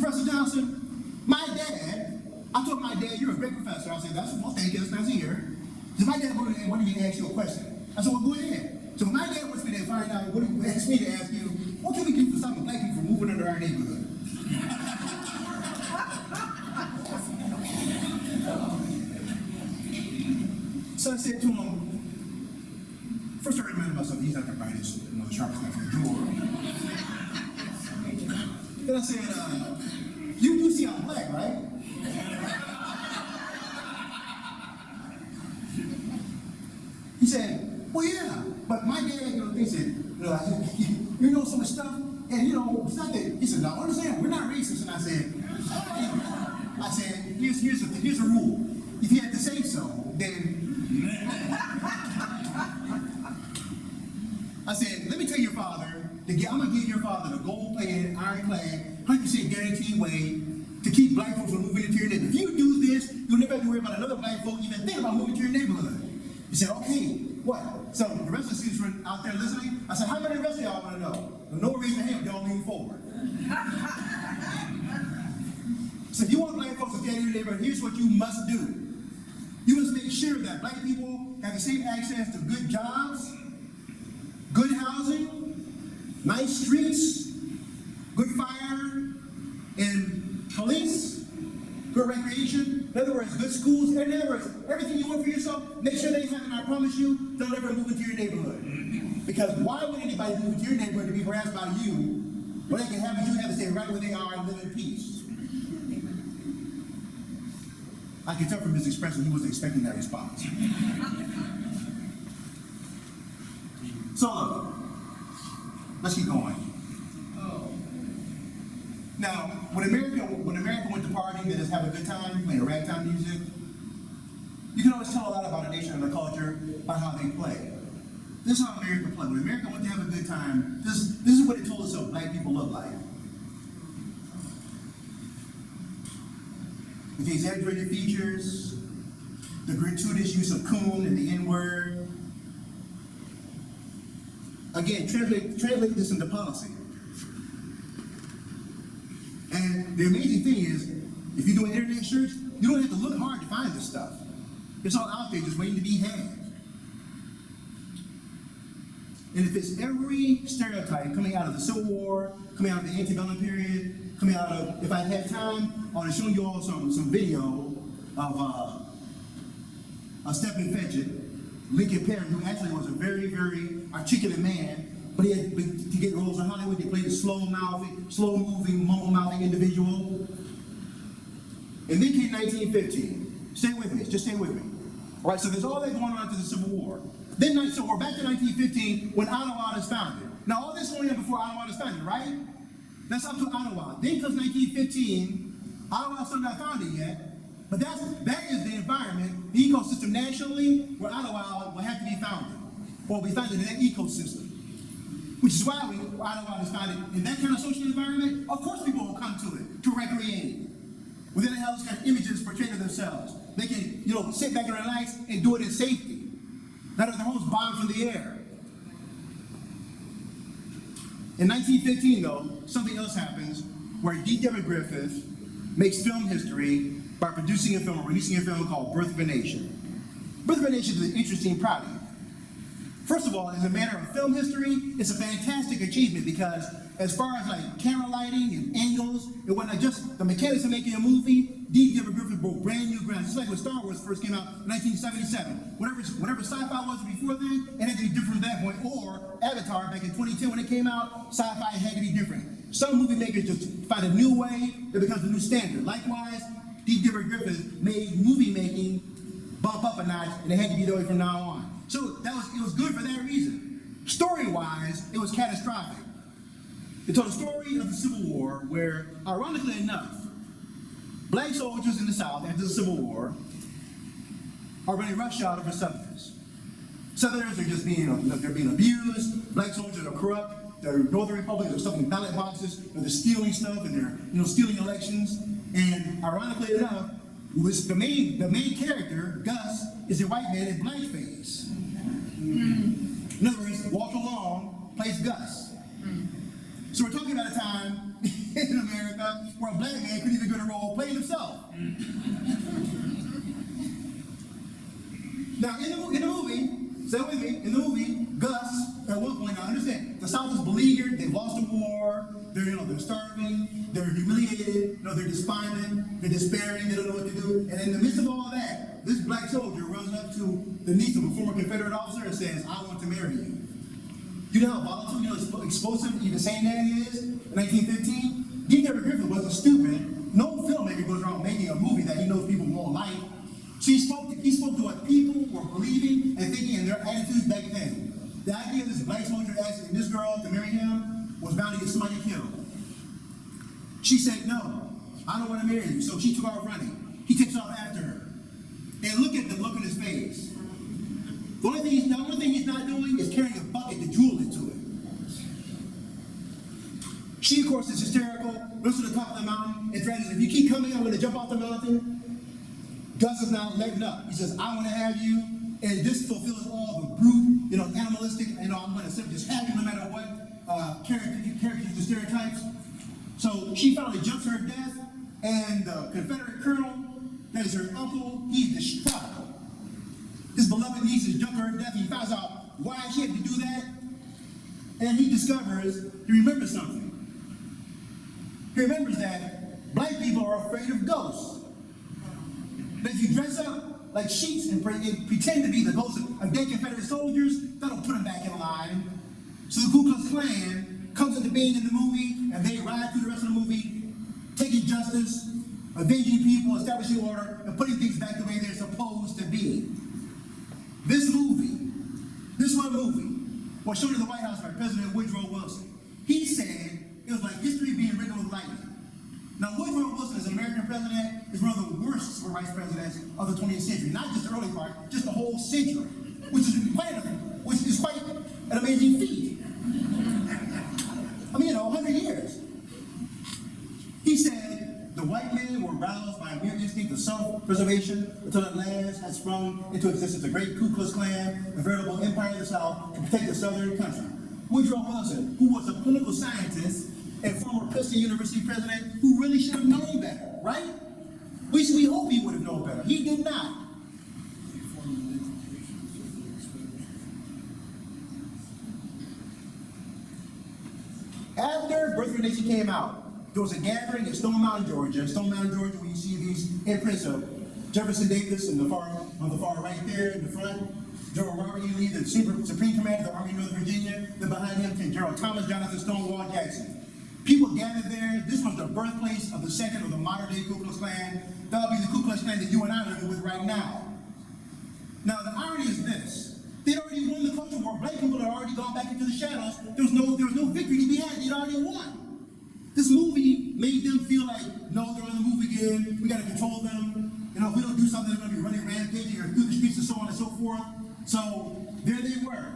Professor Johnson, I told my dad, you're a great professor. I said, thank you, that's nice to hear. So my dad wanted me to ask you a question. I said, well, go ahead. So my dad wants me to find out, asked me to ask you, what can we do for some black people from moving into our neighborhood? So I said to him, first I reminded myself, he's not the brightest, the sharpest knife in the drawer. Then I said, you do see I'm black, right? He said, well, yeah, but my dad, he said, you know so much stuff, and it's not that. He said, no, understand, we're not racist. And I said, here's a rule. If you had to say so, then I said, let me tell your father, I'm going to give your father the gold-plated, ironclad, 100% guaranteed way to keep black folks from moving into your neighborhood. If you do this, you'll never have to worry about another black folk even think about moving to your neighborhood. He said, okay, what? So the rest of the students were out there listening. I said, how many of the rest of y'all want to know? No raise your hand, y'all lean forward. So if you want black folks to stay in your neighborhood, here's what you must do. You must make sure that black people have the same access to good jobs, good housing, nice streets, good fire, and police, good recreation, in other words, good schools, in other words, everything you want for yourself, make sure they have it, and I promise you, they'll never move into your neighborhood. Because why would anybody move into your neighborhood to be harassed by you when they can have you have to stay right where they are and live in peace? I can tell from his expression he wasn't expecting that response. So look, let's keep going. Now, when America went to partying, they just have a good time, playing ragtime music, you can always tell a lot about a nation and a culture by how they play. This is how America played. When America went to have a good time, this is what it told us what black people look like. With the exaggerated features, the gratuitous use of coon and the N-word. Again, translate this into policy. And the amazing thing is, if you do an internet search, you don't have to look hard to find this stuff. It's all out there just waiting to be had. And if it's every stereotype coming out of the Civil War, coming out of the antebellum period, coming out of, if I had time, I would have shown you all some video of Stephen Fetchit, Lincoln Perry, who actually was a very, very articulate man, but he had to get roles in Hollywood. He played a slow-moving, mumble-mouthing individual. And then came 1915. Stay with me, just stay with me. All right, so there's all that going on after the Civil War. Then, so we're back to 1915 when Idlewild is founded. Now, all this going on before Idlewild is founded, right? That's up to Idlewild. Then comes 1915. Idlewild's still not founded yet, but that is the environment, the ecosystem nationally, where Idlewild will have to be founded, or be founded in that ecosystem. Which is why Idlewild is founded in that kind of social environment. Of course, people will come to it to recreate. Well, then they have those kind of images portrayed of themselves. They can, sit back and relax and do it in safety. Not if their homes bombed from the air. In 1915, though, something else happens where D. Deborah Griffith makes film history by producing a film or releasing a film called Birth of a Nation. Birth of a Nation is an interesting product. First of all, as a matter of film history, it's a fantastic achievement because as far as like camera lighting and angles, it wasn't just the mechanics of making a movie. D. Deborah Griffith broke brand new ground. Just like when Star Wars first came out in 1977. Whatever sci-fi was before then, it had to be different at that point. Or Avatar back in 2010 when it came out, sci-fi had to be different. Some movie makers just find a new way that becomes a new standard. Likewise, D. Deborah Griffith made movie making bump up a notch, and it had to be that way from now on. So it was good for that reason. Story-wise, it was catastrophic. It told the story of the Civil War where, ironically enough, black soldiers in the South after the Civil War are running roughshod over Southerners. Southerners are just being abused. Black soldiers are corrupt. The Northern Republic are stuffing ballot boxes, and they're stealing stuff, and they're stealing elections. And ironically enough, the main character, Gus, is a white man in blackface. In other words, Walter Long plays Gus. So we're talking about a time in America where a black man couldn't even get a role playing himself. Now, in the movie, stay with me, in the movie, Gus, at one point, now understand, the South is beleaguered, they've lost a war, they're starving, they're humiliated, they're despondent, they're despairing, they don't know what to do. And in the midst of all this black soldier runs up to the niece of a former Confederate officer and says, "I want to marry you." You know how volatile, explosive even saying that is? In 1915, D. Deborah Griffith wasn't stupid. No filmmaker goes around making a movie that he knows people won't like. So he spoke to what people were believing and thinking in their attitudes back then. The idea of this black soldier asking this girl to marry him was bound to get somebody killed. She said, "No, I don't want to marry you." So she took off running. He takes off after her. And look at the look on his face. The only thing he's not doing is carrying a bucket to drool into it. She, of course, is hysterical, runs to the top of the mountain, and threatens, "If you keep coming, I'm going to jump off the mountain." Gus is now letting up. He says, "I want to have you," and this fulfills all the brute, animalistic, I'm going to just have you no matter what, characters and stereotypes. So she finally jumps her death, and the Confederate colonel, that is her uncle, he's distraught. His beloved niece has jumped her death. He finds out why she had to do that. And he remembers something. He remembers that black people are afraid of ghosts. That if you dress up like sheiks and pretend to be the ghosts of dead Confederate soldiers, that'll put them back in line. So the Ku Klux Klan comes into being in the movie, and they ride through the rest of the movie, taking justice, avenging people, establishing order, and putting things back the way they're supposed to be. This one movie, was shown in the White House by President Woodrow Wilson. He said it was like history being written with lightning. Now, Woodrow Wilson, as an American president, is one of the worst civil rights presidents of the 20th century. Not just the early part, just the whole century, which is quite which is quite an amazing feat. I mean, 100 years. He said, the white men were roused by a mere instinct of self-preservation until at last had sprung into existence a great Ku Klux Klan, a veritable empire of the South, to protect the Southern country. Woodrow Wilson, who was a political scientist and former Princeton University president, who really should have known better, right? We hope he would have known better. He did not. After Birth of a Nation came out, there was a gathering in Stone Mountain, Georgia. Stone Mountain, Georgia, where you see these imprints of Jefferson Davis on the far right there in the front. General Robert E. Lee, the Supreme Commander of the Army of Northern Virginia. Then behind him, General Thomas Jonathan Stonewall Jackson. People gathered there. This was the birthplace of the second of the modern-day Ku Klux Klan. That would be the Ku Klux Klan that you and I are living with right now. Now, the irony is this. They'd already won the culture war. Black people had already gone back into the shadows. There was no victory to be had. They'd already won. This movie made them feel like, no, they're on the move again. We got to control them. If we don't do something, they're going to be running rampaging or through the streets and so on and so forth. So there they were.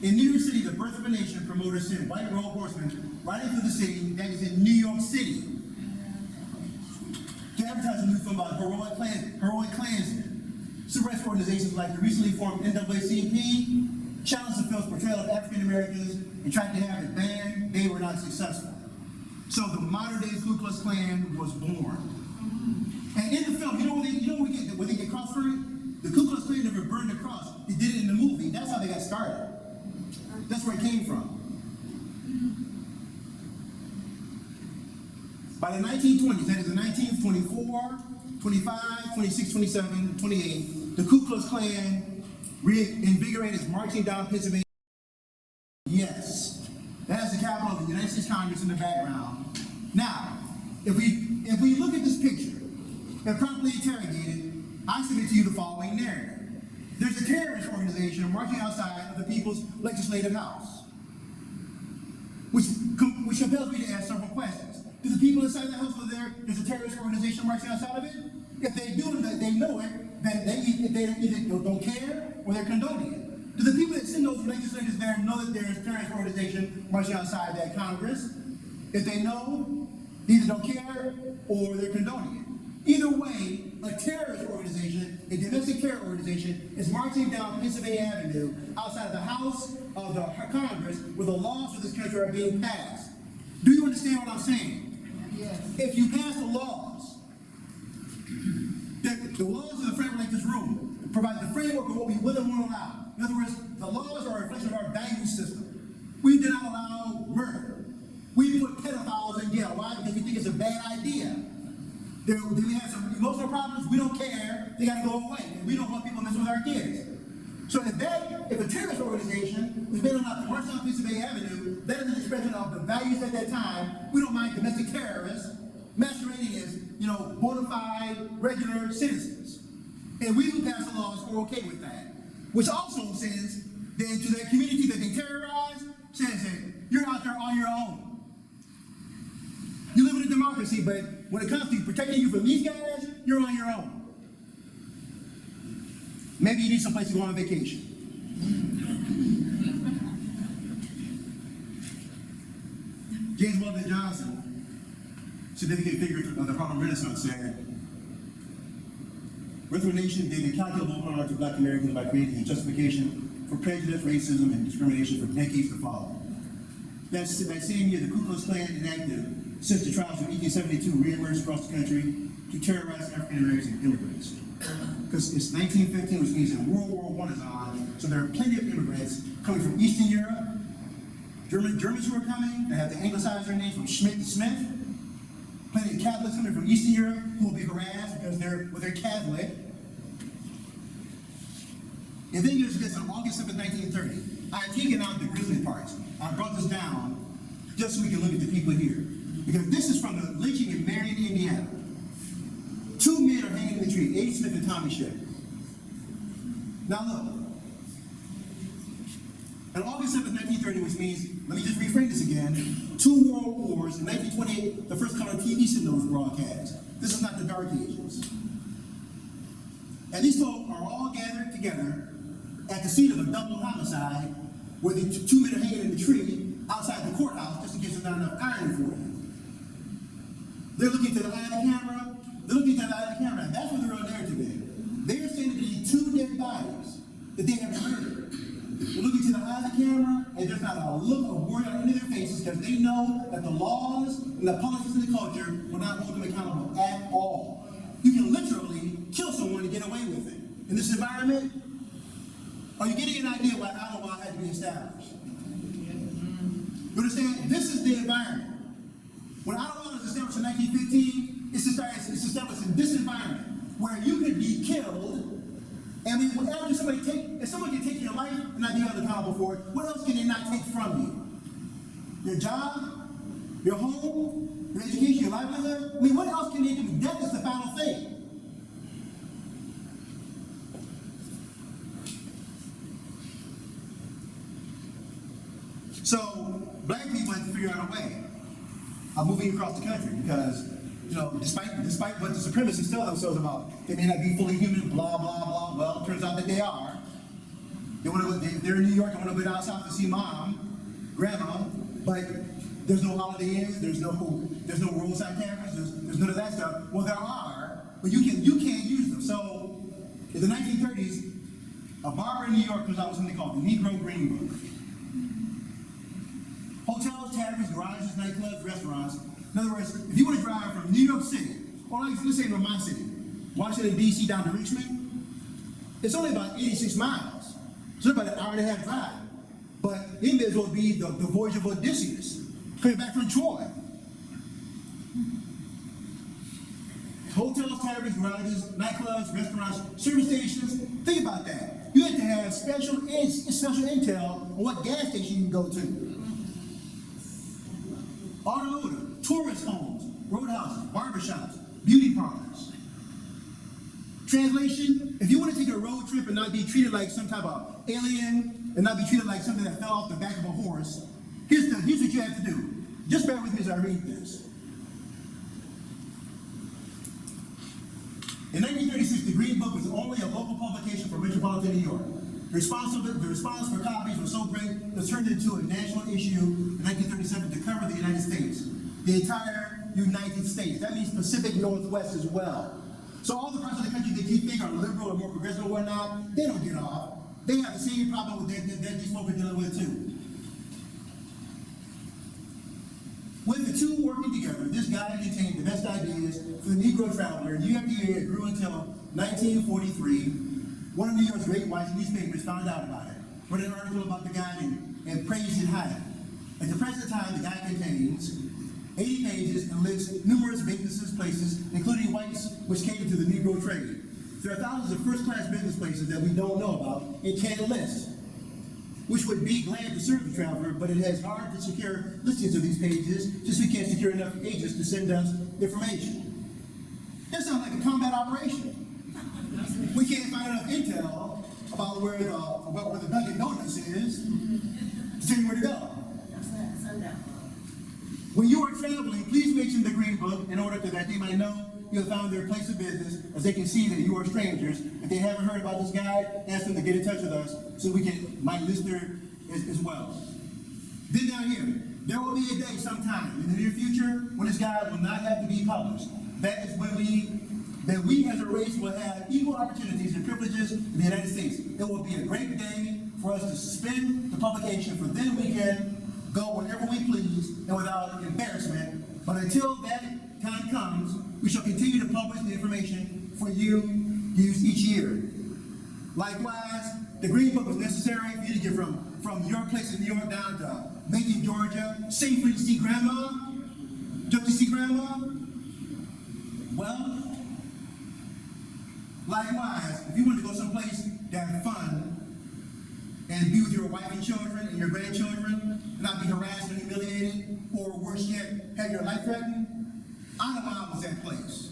In New York City, the Birth of a Nation promoters sent white robe horsemen riding through the city, that is in New York City, to advertise a new film about heroic Klansmen. Civil rights organizations like the recently formed NAACP challenged the film's portrayal of African Americans and tried to have it banned. They were not successful. So the modern-day Ku Klux Klan was born. And in the film, where they get cross-ferried? The Ku Klux Klan never burned a cross. They did it in the movie. That's how they got started. That's where it came from. By the 1920s, that is the 1924, 25, 26, 27, 28, the Ku Klux Klan reinvigorated its marching down Pennsylvania. Yes, that is the capital of the United States Congress in the background. Now, if we look at this picture and properly interrogate it, I submit to you the following narrative. There's a terrorist organization marching outside of the People's Legislative House, which compels me to ask several questions. Do the people inside the house know there's a terrorist organization marching outside of it? If they do, they know it, then they either don't care or they're condoning it. Do the people that send those legislators there know that there's a terrorist organization marching outside that Congress? If they know, they either don't care or they're condoning it. Either way, a terrorist organization, a domestic terror organization, is marching down Pennsylvania Avenue outside of the House of the Congress where the laws of this country are being passed. Do you understand what I'm saying? Yes. If you pass the laws, the laws of the framework like this room provide the framework of what we will and won't allow. In other words, the laws are a reflection of our value system. We do not allow murder. We put pedophiles in jail. Why? Because we think it's a bad idea. We have some emotional problems, we don't care, they gotta go away. And we don't want people messing with our kids. So if a terrorist organization is been allowed to march down Pennsylvania Avenue, that is an expression of the values at that time. We don't mind domestic terrorists masquerading as, bona fide, regular citizens. And we who pass the laws are okay with that. Which also says that to that community that they terrorize, says that you're out there on your own. You live in a democracy, but when it comes to protecting you from these guys, you're on your own. Maybe you need someplace to go on vacation. James Weldon Johnson, significant figure of the Harlem Renaissance, said, Birth of a Nation gave incalculable harm to Black Americans by creating a justification for prejudice, racism, and discrimination for decades to follow. That same year, the Ku Klux Klan enacted since the trials of 1872 reemerged across the country to terrorize African American immigrants. Because it's 1915, which means that World War I is on, so there are plenty of immigrants coming from Eastern Europe, Germans who are coming, that have to anglicize their names from Schmidt to Smith, plenty of Catholics coming from Eastern Europe who will be harassed because they're Catholic. And then there's this on August 7, 1930. I had taken out the grisly parts. I brought this down just so we can look at the people here. Because this is from the lynching in Marion, Indiana. 2 men are hanging in the tree, A. Smith and Tommy Shea. Now look. On August 7, 1930, which means, let me just reframe this again, 2 world wars. In 1928, the first color TV signal was broadcast. This is not the Dark Ages. And these folk are all gathered together at the scene of a double homicide where the two men are hanging in the tree outside the courthouse just in case there's not enough iron for them. They're looking to the eye of the camera. They're looking to the eye of the camera, and that's what the real narrative is. They're saying to be two dead bodies that they have murdered. They're looking to the eye of the camera, and there's not a look of worry on any of their faces because they know that the laws and the politics and the culture will not hold them accountable at all. You can literally kill someone and get away with it. In this environment, are you getting an idea why Idlewild had to be established? You understand? This is the environment. When Idlewild was established in 1915, it's established in this environment where you could be killed. And if someone can take your life and not be held accountable for it, what else can they not take from you? Your job, your home, your education, your livelihood? I mean, what else can they do? Death is the final thing. So, black people have to figure out a way of moving across the country because, despite what the supremacists tell themselves about, they may not be fully human, blah, blah, blah. Well, it turns out that they are. They're in New York, they want to go down south to see mom, grandma, but there's no Holiday Inns, there's no roadside taverns, there's none of that stuff. Well, there are, but you can't use them. So, in the 1930s, a barber in New York comes out with something called the Negro Green Book. Hotels, taverns, garages, nightclubs, restaurants. In other words, if you want to drive from New York City, or let's say from my city, Washington, D.C. down to Richmond, it's only about 86 miles. So it's about an hour and a half drive. But it may as well be the voyage of Odysseus, coming back from Troy. Hotels, taverns, garages, nightclubs, restaurants, service stations. Think about that. You have to have special intel on what gas station you can go to. Automotive, tourist homes, roadhouses, barbershops, beauty parlors. Translation, if you want to take a road trip and not be treated like some type of alien and not be treated like something that fell off the back of a horse, here's what you have to do. Just bear with me as I read this. In 1936, the Green Book was only a local publication for metropolitan New York. The response for copies was so great it was turned into a national issue in 1937 to cover the United States. The entire United States. That means Pacific Northwest as well. So all the parts of the country that you think are liberal or more progressive or whatnot, they don't get off. They have the same problem that these folks are dealing with too. With the two working together, this guide contained the best ideas for the Negro traveler. Year after year, it grew until 1943. One of New York's great white newspapers found out about it, wrote an article about the guide and praised it highly. At the present time, the guide contains 80 pages and lists numerous businesses, places, including whites, which cater to the Negro trade. There are thousands of first-class business places that we don't know about and can't list, which would be glad to serve the traveler, but it has hard to secure listings of these pages just we can't secure enough agents to send us information. That sounds like a combat operation. We can't find enough intel about where the Dunkin' Donuts is to tell you where to go. When you are traveling, please mention the Green Book in order that they might know you have found their place of business, as they can see that you are strangers. If they haven't heard about this guide, ask them to get in touch with us so we might list there as well. Then down here, there will be a day sometime in the near future when this guide will not have to be published. That is when we as a race will have equal opportunities and privileges in the United States. It will be a great day for us to suspend the publication, for then we can go whenever we please and without embarrassment. But until that time comes, we shall continue to publish the information for you to use each year. Likewise, the Green Book was necessary for you to get from your place in New York down to Macon, Georgia, safely to see Grandma. Just to see Grandma? Well, likewise, if you want to go someplace to have fun and be with your wife and children and your grandchildren, and not be harassed and humiliated, or worse yet, have your life threatened, Idlewild was that place.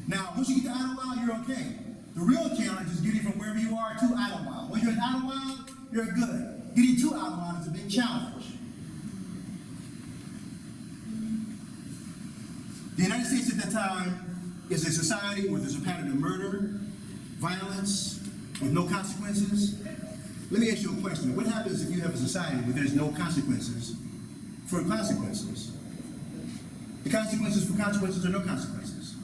Now, once you get to Idlewild, you're okay. The real challenge is getting from wherever you are to Idlewild. When you're in Idlewild, you're good. Getting to Idlewild is a big challenge. The United States at that time is a society where there's a pattern of murder, violence, with no consequences? Let me ask you a question. What happens if you have a society where there's no consequences for consequences? The consequences for consequences are no consequences.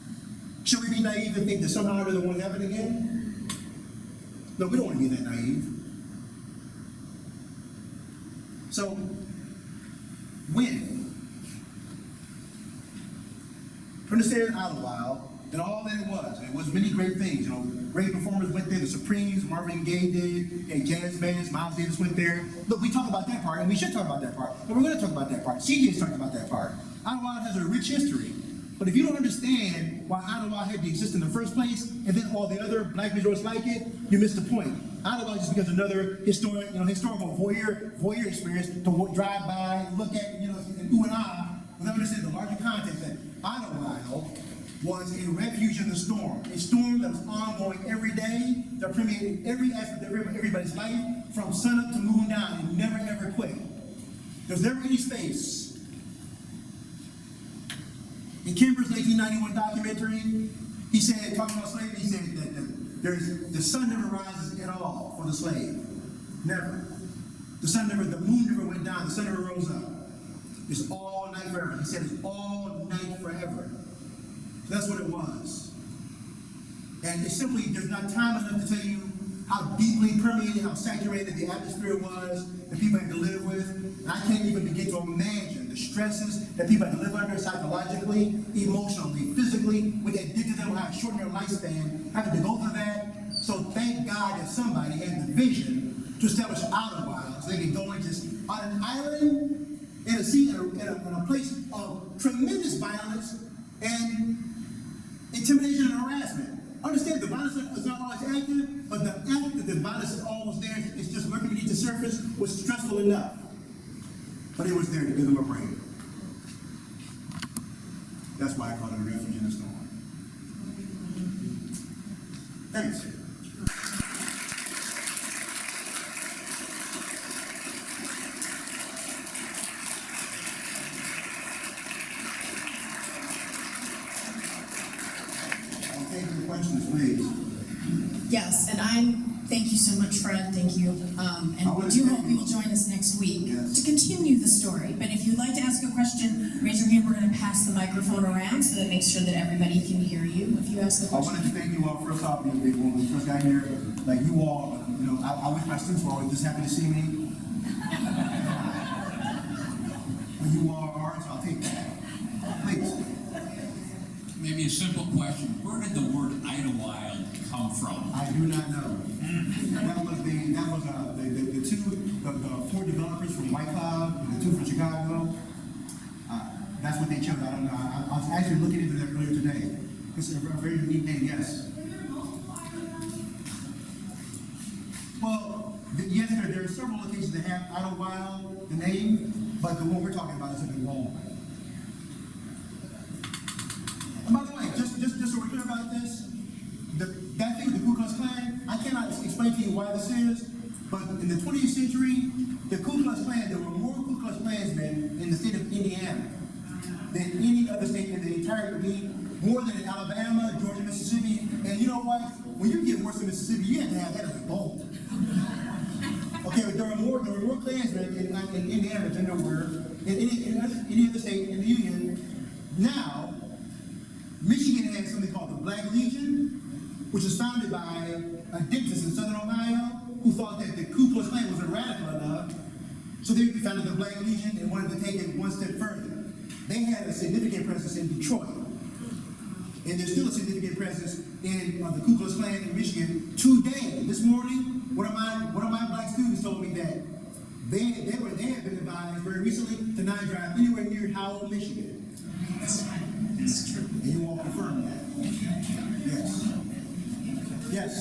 Should we be naive and think that somehow or other won't happen again? No, we don't want to be that naive. So, when? Understand Idlewild and all that it was many great things. You know, great performers went there, the Supremes, Marvin Gaye did, and jazz bands, Miles Davis went there. Look, we talk about that part, and we should talk about that part, but we're going to talk about that part. CJ's talking about that part. Idlewild has a rich history, but if you don't understand why Idlewild had to exist in the first place, and then all the other black resorts like it, you miss the point. Idlewild just becomes another historical voyeur experience to drive by, look at, and ooh and ah, without understanding the larger context that Idlewild was a refuge in the storm, a storm that was ongoing every day, that permeated every aspect of everybody's life, from sunup to moon down, and never ever quit. There's never any space. In Kimber's 1991 documentary, he said, talking about slavery, he said that the sun never rises at all for the slave. Never. The moon never went down, the sun never rose up. It's all night forever. He said it's all night forever. So that's what it was. And it simply, there's not time enough to tell you how deeply permeated, how saturated the atmosphere was that people had to live with. And I can't even begin to imagine the stresses that people had to live under psychologically, emotionally, physically, what that did to them, how it shortened their lifespan, having to go through that. So thank God that somebody had the vision to establish Idlewild so they could go and just on an island in a place of tremendous violence and intimidation and harassment. Understand the violence is not always active, but the act that the violence is always there, it's just lurking beneath the surface, was stressful enough. But it was there to give them a break. That's why I call it a refuge in the storm. Thanks. Yes, and thank you so much, Fred, thank you. And we do hope you will join us next week to continue the story. But if you'd like to ask a question, raise your hand. We're going to pass the microphone around so that makes sure that everybody can hear you if you ask the question. I wanted to thank you all first off, when we first got here. Like you all, I wish my students were always just happy to see me. But you all are, so I'll take that. Please. Maybe a simple question. Where did the word Idlewild come from? I do not know. That was the four developers from White Cloud and the two from Chicago. That's what they chose. I don't know. I was actually looking into that earlier today. It's a very unique name, yes. Well, yes, there are several locations that have Idlewild, the name, but the one we're talking about is in Baldwin. And by the way, just so we're clear about this, that thing with the Ku Klux Klan, I cannot explain to you why this is, but in the 20th century, the Ku Klux Klan, there were more Ku Klux Klansmen in the state of Indiana than any other state in the entire country, more than in Alabama, Georgia, Mississippi. And you know what? When you get worse than Mississippi, you have to have that as a goal. Okay, but there were more Klansmen in Indiana than there were in any other state in the Union. Now, Michigan has something called the Black Legion, which was founded by a dentist in Southern Ohio who thought that the Ku Klux Klan wasn't radical enough, so they founded the Black Legion and wanted to take it one step further. They had a significant presence in Detroit, and there's still a significant presence in the Ku Klux Klan in Michigan today. This morning, one of my black students told me that they had been advised very recently to not drive anywhere near Howell, Michigan. It's true. And you all confirm that. Yes.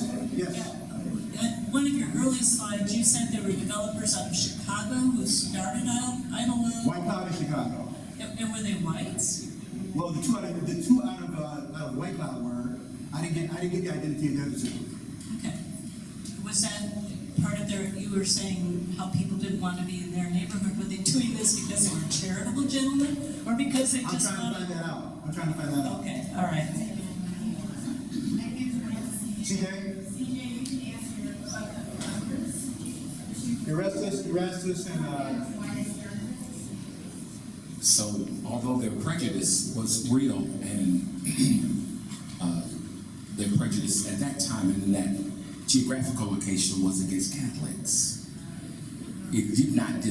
One of your early slides, you said there were developers out of Chicago who started Idlewild. White Cloud in Chicago. And were they whites? Well, the two out of White Cloud were. I didn't get the identity of the other two. Okay. Was that part of you were saying how people didn't want to be in their neighborhood? Were they doing this because they were charitable gentlemen, or because they just wanted? I'm trying to find that out. Okay. All right. CJ? restless and, So, although their prejudice was real, and their prejudice at that time and in that geographical location was against Catholics, it did not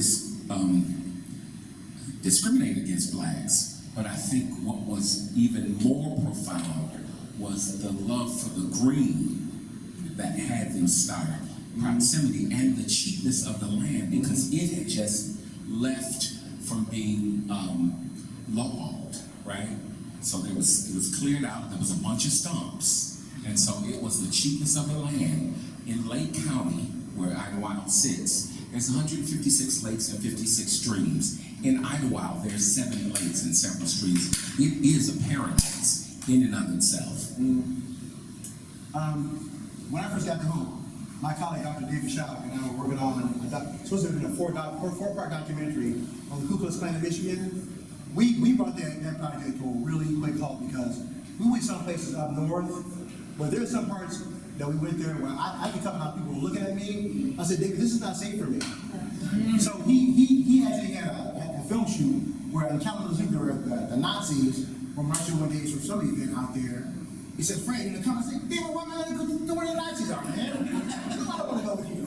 discriminate against blacks. But I think what was even more profound was the love for the green that had them start. Proximity and the cheapness of the land, because it had just left from being logged, right? So it was cleared out. There was a bunch of stumps, and so it was the cheapness of the land. In Lake County, where Idlewild sits, there's 156 lakes and 56 streams. In Idlewild, there's 7 lakes and several streams. It is a paradise in and of itself. when I first got to home, my colleague, Dr. David Shaw, and I were working on supposed to have been a four-part documentary on the Ku Klux Klan in Michigan. We brought that project to a really quick halt because we went some places up north where there's some parts that we went there where I could tell how people were looking at me. I said, David, this is not safe for me. So he actually had a film shoot where in Kalamazoo, the Nazis were marching one day for some event out there. He said, Fred, in the comments, say, David, why am I going to go where the Nazis are, man? I don't want to go with you.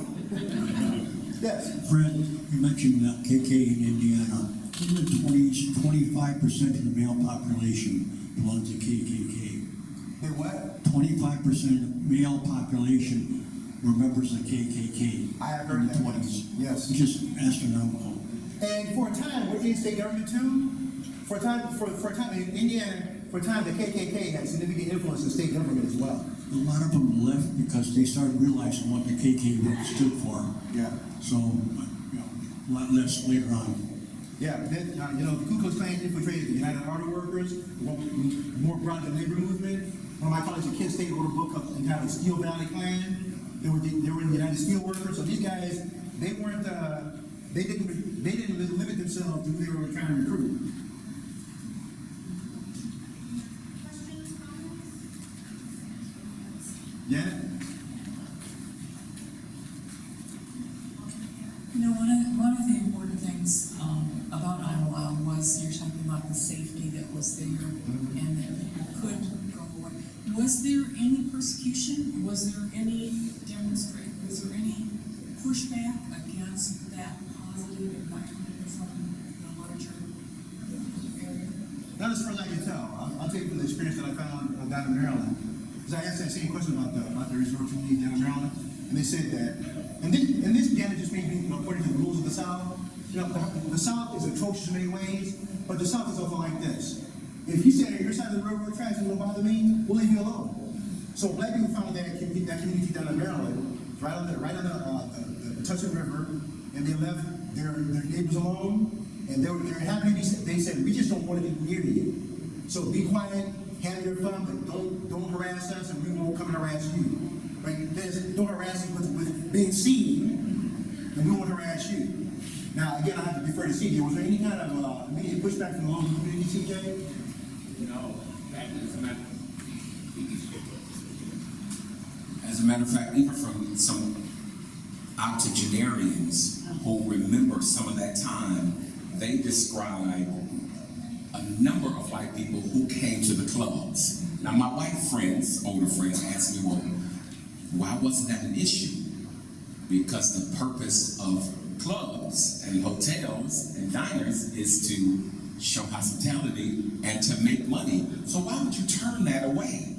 Yes. Fred, you mentioned KK in Indiana. In the 20s, 25% of the male population belongs to KKK. They what? 25% of male population were members of KKK. I have heard in the that. 20s. Yes. Just astronomical. And for a time, we're in state government too. For a time in Indiana, for a time the KKK had significant influence in state government as well. A lot of them left because they started realizing what the KK really stood for. Yeah. So, a lot less later on. Yeah, then, the Ku Klux Klan infiltrated the United Auto Workers, more broad the labor movement. One of my colleagues at Kent State wrote a book entitled Steel Valley Klan. They were in the United Steel Workers. So these guys, they weren't, they didn't limit themselves to who they were trying to recruit. Janet? One of the important things about Idlewild was you're talking about the safety that was there and that people could go away. Was there any persecution? Was there any demonstration? Was there any pushback against that positive environment from the larger area? Not as far as I can tell. I'll tell you from the experience that I found down in Maryland. Because I asked that same question about the resort community down in Maryland, and they said that, and this again, it just made me, according to the rules of the South, the South is atrocious in many ways, but the South is also like this. If you stand on your side of the railroad tracks and don't bother me, we'll leave you alone. So black people found that community down in Maryland, right on the Tucson River, and they left their neighbors alone, and they were happy. They said, we just don't want to be near you. So be quiet, have your fun, but don't harass us, and we won't come and harass you. Right? Don't harass us with being seen, and we won't harass you. Now, again, I have to defer to CJ. Was there any kind of immediate pushback from the local community, CJ? No. As a matter of fact, even from some octogenarians who remember some of that time, they describe a number of white people who came to the clubs. Now, my white friends, older friends, asked me, well, why wasn't that an issue? Because the purpose of clubs and hotels and diners is to show hospitality and to make money. So why would you turn that away?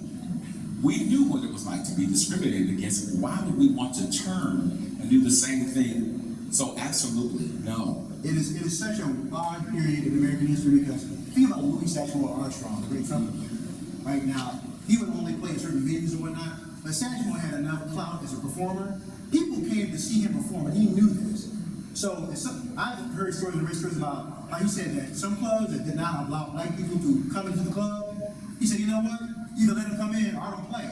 We knew what it was like to be discriminated against. Why would we want to turn and do the same thing? So absolutely, no. It is such a odd period in American history because think about Louis Satchmo Armstrong, the great trumpet. Right now, he would only play in certain venues and whatnot, but Satchmo had enough clout as a performer. People came to see him perform, and he knew this. So I've heard stories and read stories about how he said that some clubs that did not allow black people to come into the club, he said, you know what? Either let them come in or I don't play.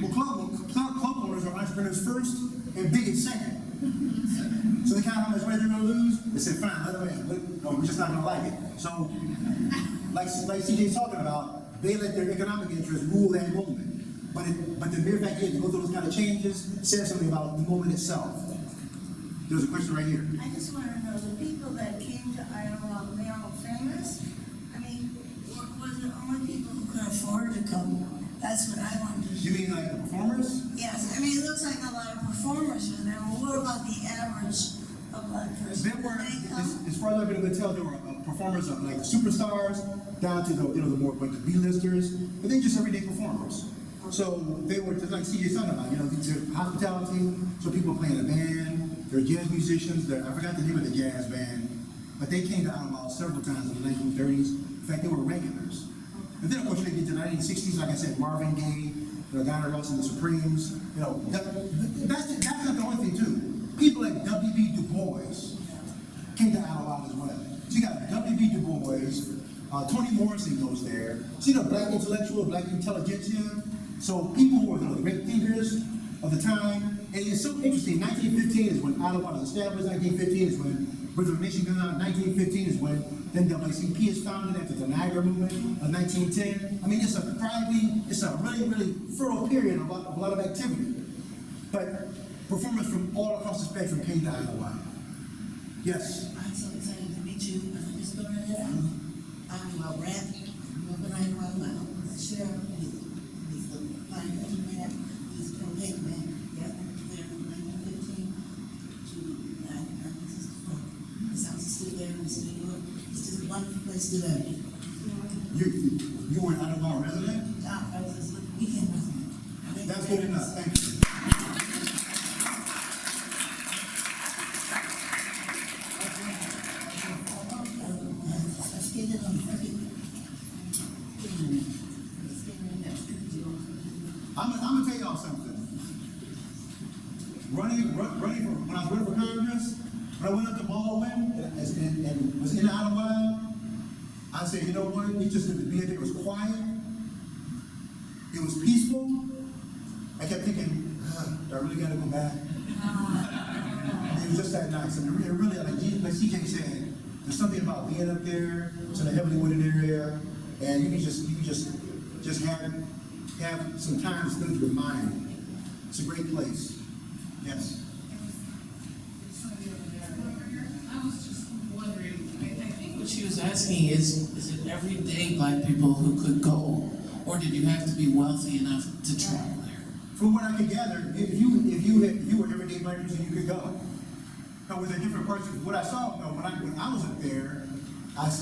Well, club owners are entrepreneurs first and bigots second. So they count how much weight they're going to lose. They said, fine, let them in. No, we're just not going to like it. So, like CJ's talking about, they let their economic interests rule that movement. But the mere fact is, to go through those kind of changes says something about the movement itself. There's a question right here. I just want to know, the people that came to Idlewild, they all famous? I mean, was it only people who could afford to come? That's what I wanted to know. You mean like the performers? Yes, I mean, it looks like a lot of performers were there. Well, what about the average of black person? There were, Did they come? as far as I've been able to tell, there were performers of like the superstars down to the, you know, the more, like the B-listers, but they just everyday performers. So they were just like CJ talking about, you know, they're hospitality, so people playing a band, they're jazz musicians, I forgot the name of the jazz band, but they came to Idlewild several times in the 1930s. In fact, they were regulars. And then, of course, when they get to the 1960s, like I said, Marvin Gaye, Diana Ross and the Supremes, you know, that's not the only thing, too. People like W.B. Du Bois came to Idlewild as well. So you got W.B. Du Bois, Toni Morrison goes there. So you know, black intellectual, black intelligentsia. So people who were, you know, the great thinkers of the time. And it's so interesting, 1915 is when Idlewild was established, 1915 is when Rhythm Nation came out, 1915 is when NAACP is founded after the Niagara movement of 1910. I mean, it's a thriving, it's a really, really fertile period of a lot of activity. But performers from all across the spectrum came to Idlewild. Yes? I'm so excited to meet you. I'm just going right ahead. I'm about rap. I'm going Idlewild now. Sheriff, he's the fine man. He's a pro-hate man. Yep, there from 1915 to 1964. His house is still there in the city of New York. It's just a wonderful place to live. You were an Idlewild resident? I was a weekend resident. That's good enough. Thank you. I'm gonna tell y'all something. Running for, when I was running for Congress, when I went up to Baldwin and was in Idlewild, I said, you know what? It just didn't be there. It was quiet. It was peaceful. I kept thinking, do I really gotta go back? It was just that nice. And it really, like CJ said, there's something about being up there, it's in a heavily wooded area, and you can just have some time to spend with your mind. It's a great place. Yes. I was just wondering, I think what she was asking is it everyday black people who could go, or did you have to be wealthy enough to travel there? From what I could gather, if you were everyday black person, you could go. Now, with a different person, what I saw, when I was up there,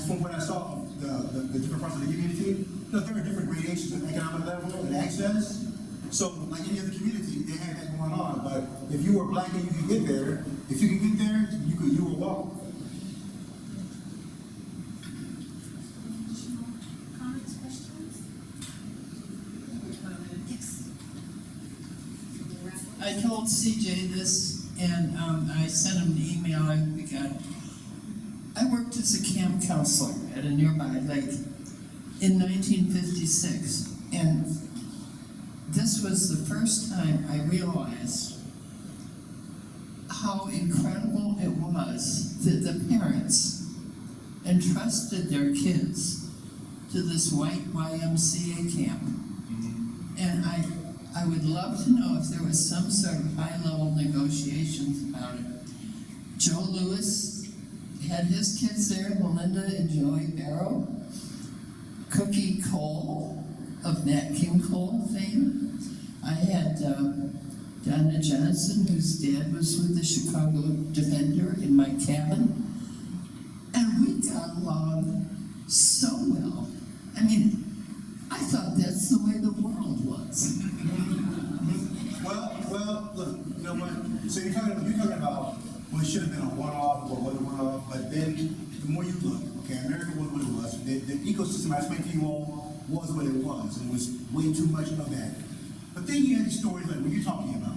from what I saw of the different parts of the community, there are different gradations of economic level and access. So, like any other community, they had that going on. But if you were black and you could get there, if you could get there, you were welcome. Comments, questions? Yes. I told CJ this, and I sent him an email. I worked as a camp counselor at a nearby lake in 1956, and this was the first time I realized how incredible it was that the parents entrusted their kids to this white YMCA camp. And I would love to know if there was some sort of high-level negotiations about it. Joe Lewis had his kids there, Melinda and Joey Barrow. Cookie Cole of Nat King Cole fame. I had Donna Johnson, whose dad was with the Chicago Defender, in my cabin. And we got along so well. I mean, I thought that's the way the world was. Well, look, you know what? So you're talking about, well, it should have been a one-off or wasn't one-off, but then the more you look, okay, America was what it was. The ecosystem I explained to you all was what it was, and it was way too much of that. But then you had these stories like what you're talking about,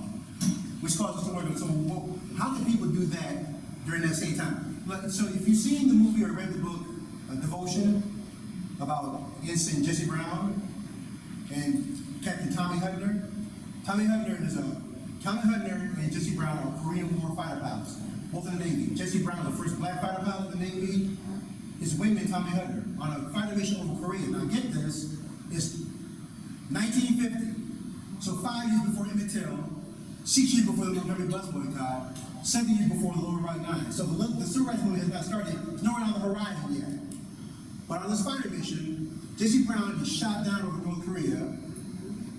which caused us to wonder, so well, how can people do that during that same time? So if you've seen the movie or read the book, Devotion, about Ensign Jesse Brown and Captain Tommy Hutner. Tommy Hutner and Jesse Brown are Korean War fighter pilots, both in the Navy. Jesse Brown, the first black fighter pilot in the Navy, his wingman Tommy Hutner on a fighter mission over Korea. Now get this, it's 1950, so 5 years before Emmett Till, 6 years before the Montgomery bus boycott, 7 years before the Lower Right 9. So the civil rights movement has not started, it's nowhere on the horizon yet. But on this fighter mission, Jesse Brown gets shot down over North Korea.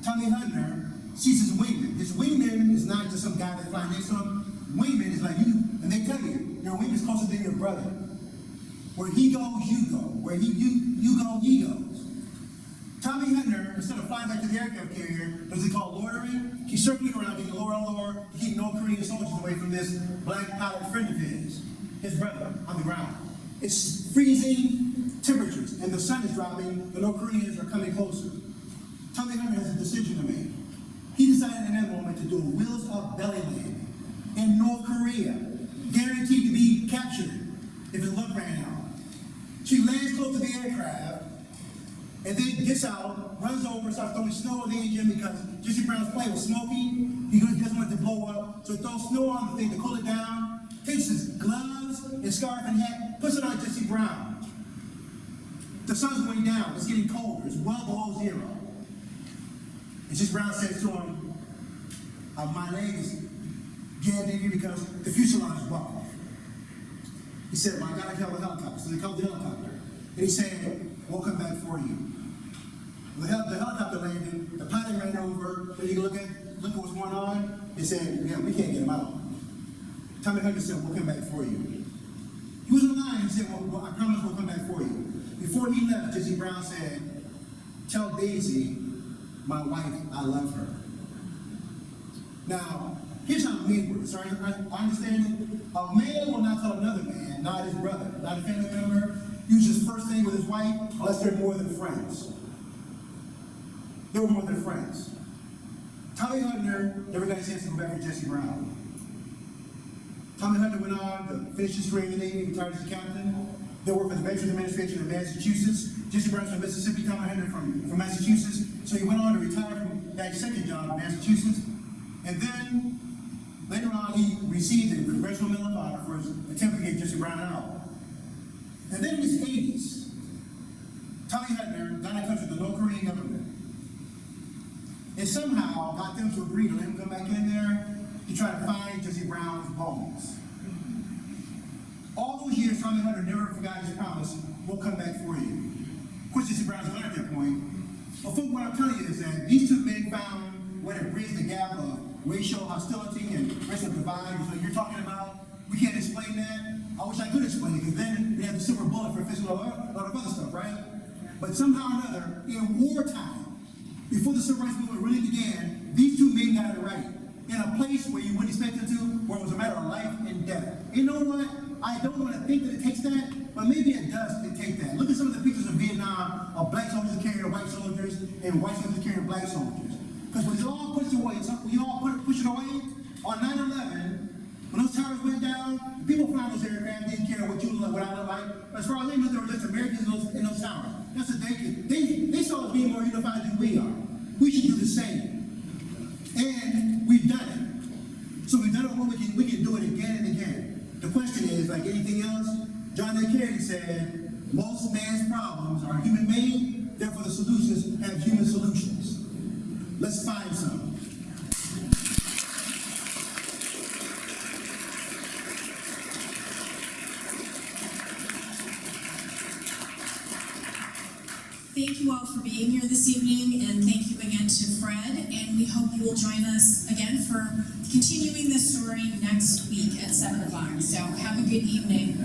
Tommy Hunter sees his wingman. His wingman is not just some guy that's flying next to him. Wingman is like you, and they tell you, your wingman is closer than your brother. Where he goes, you go. Where you go, he goes. Tommy Hunter, instead of flying back to the aircraft carrier, does he call loitering? He's circling around, getting lower and lower to keep North Korean soldiers away from this black pilot friend of his brother, on the ground. It's freezing temperatures, and the sun is dropping. The North Koreans are coming closer. Tommy Hunter has a decision to make. He decided in that moment to do a wheels-up belly landing in North Korea, guaranteed to be captured if his luck ran out. She lands close to the aircraft, and then gets out, runs over, starts throwing snow on the engine because Jesse Brown's plane was smoking. He doesn't want it to blow up, so he throws snow on the thing to cool it down, takes his gloves, his scarf and hat, puts it on Jesse Brown. The sun's going down, it's getting colder, it's well below zero. And Jesse Brown says to him, my leg is jammed in here because the fuselage is buckled. He said, well, I gotta call the helicopter. So they called the helicopter. And he said, we'll come back for you. The helicopter landed, the pilot ran over, then you look at what's going on. They said, yeah, we can't get him out. Tommy Hunter said, we'll come back for you. He was in line, he said, well, I promise we'll come back for you. Before he left, Jesse Brown said, tell Daisy, my wife, I love her. Now, here's how men work. Sorry, I understand it. A man will not tell another man, not his brother, not a family member, use his first name with his wife unless they're more than friends. They were more than friends. Tommy Hunter never got a chance to go back for Jesse Brown. Tommy Hunter went on to finish his training in the Navy, retired as a captain. They worked for the Veterans Administration in Massachusetts. Jesse Brown's from Mississippi, Tommy Hunter from Massachusetts. So he went on to retire from that second job in Massachusetts. And then, later on, he received a Congressional Medal of Honor for his attempt to get Jesse Brown out. And then in his 80s, Tommy Hunter got in touch with the North Korean government and somehow got them to agree to let him come back in there to try to find Jesse Brown's bones. All those years, Tommy Hunter never forgot his promise, we'll come back for you. Of course, Jesse Brown's learned at that point. But folks, what I'm telling you is that these two men found where to bridge the gap of racial hostility and racial divide. So you're talking about, we can't explain that. I wish I could explain it, because then we have the silver bullet for fixing a lot of other stuff, right? But somehow or another, in wartime, before the civil rights movement really began, these two men got it right. In a place where you wouldn't expect them to, where it was a matter of life and death. You know what? I don't want to think that it takes that, but maybe it does take that. Look at some of the pictures of Vietnam, of black soldiers carrying white soldiers, and white soldiers carrying black soldiers. Because when you all push it away, push it away, on 9/11, when those towers went down, the people flying those aircraft didn't care what you look like, what I look like. As far as they knew, there were just Americans in those towers. That's what they saw us being more unified than we are. We should do the same. And we've done it. So we've done it when we can do it again and again. The question is, like anything else, John A. Kennedy said, most man's problems are human-made, therefore the solutions have human solutions. Let's find some. Thank you all for being here this evening, and thank you again to Fred, and we hope you will join us again for continuing this story next week at 7 o'clock. So have a good evening.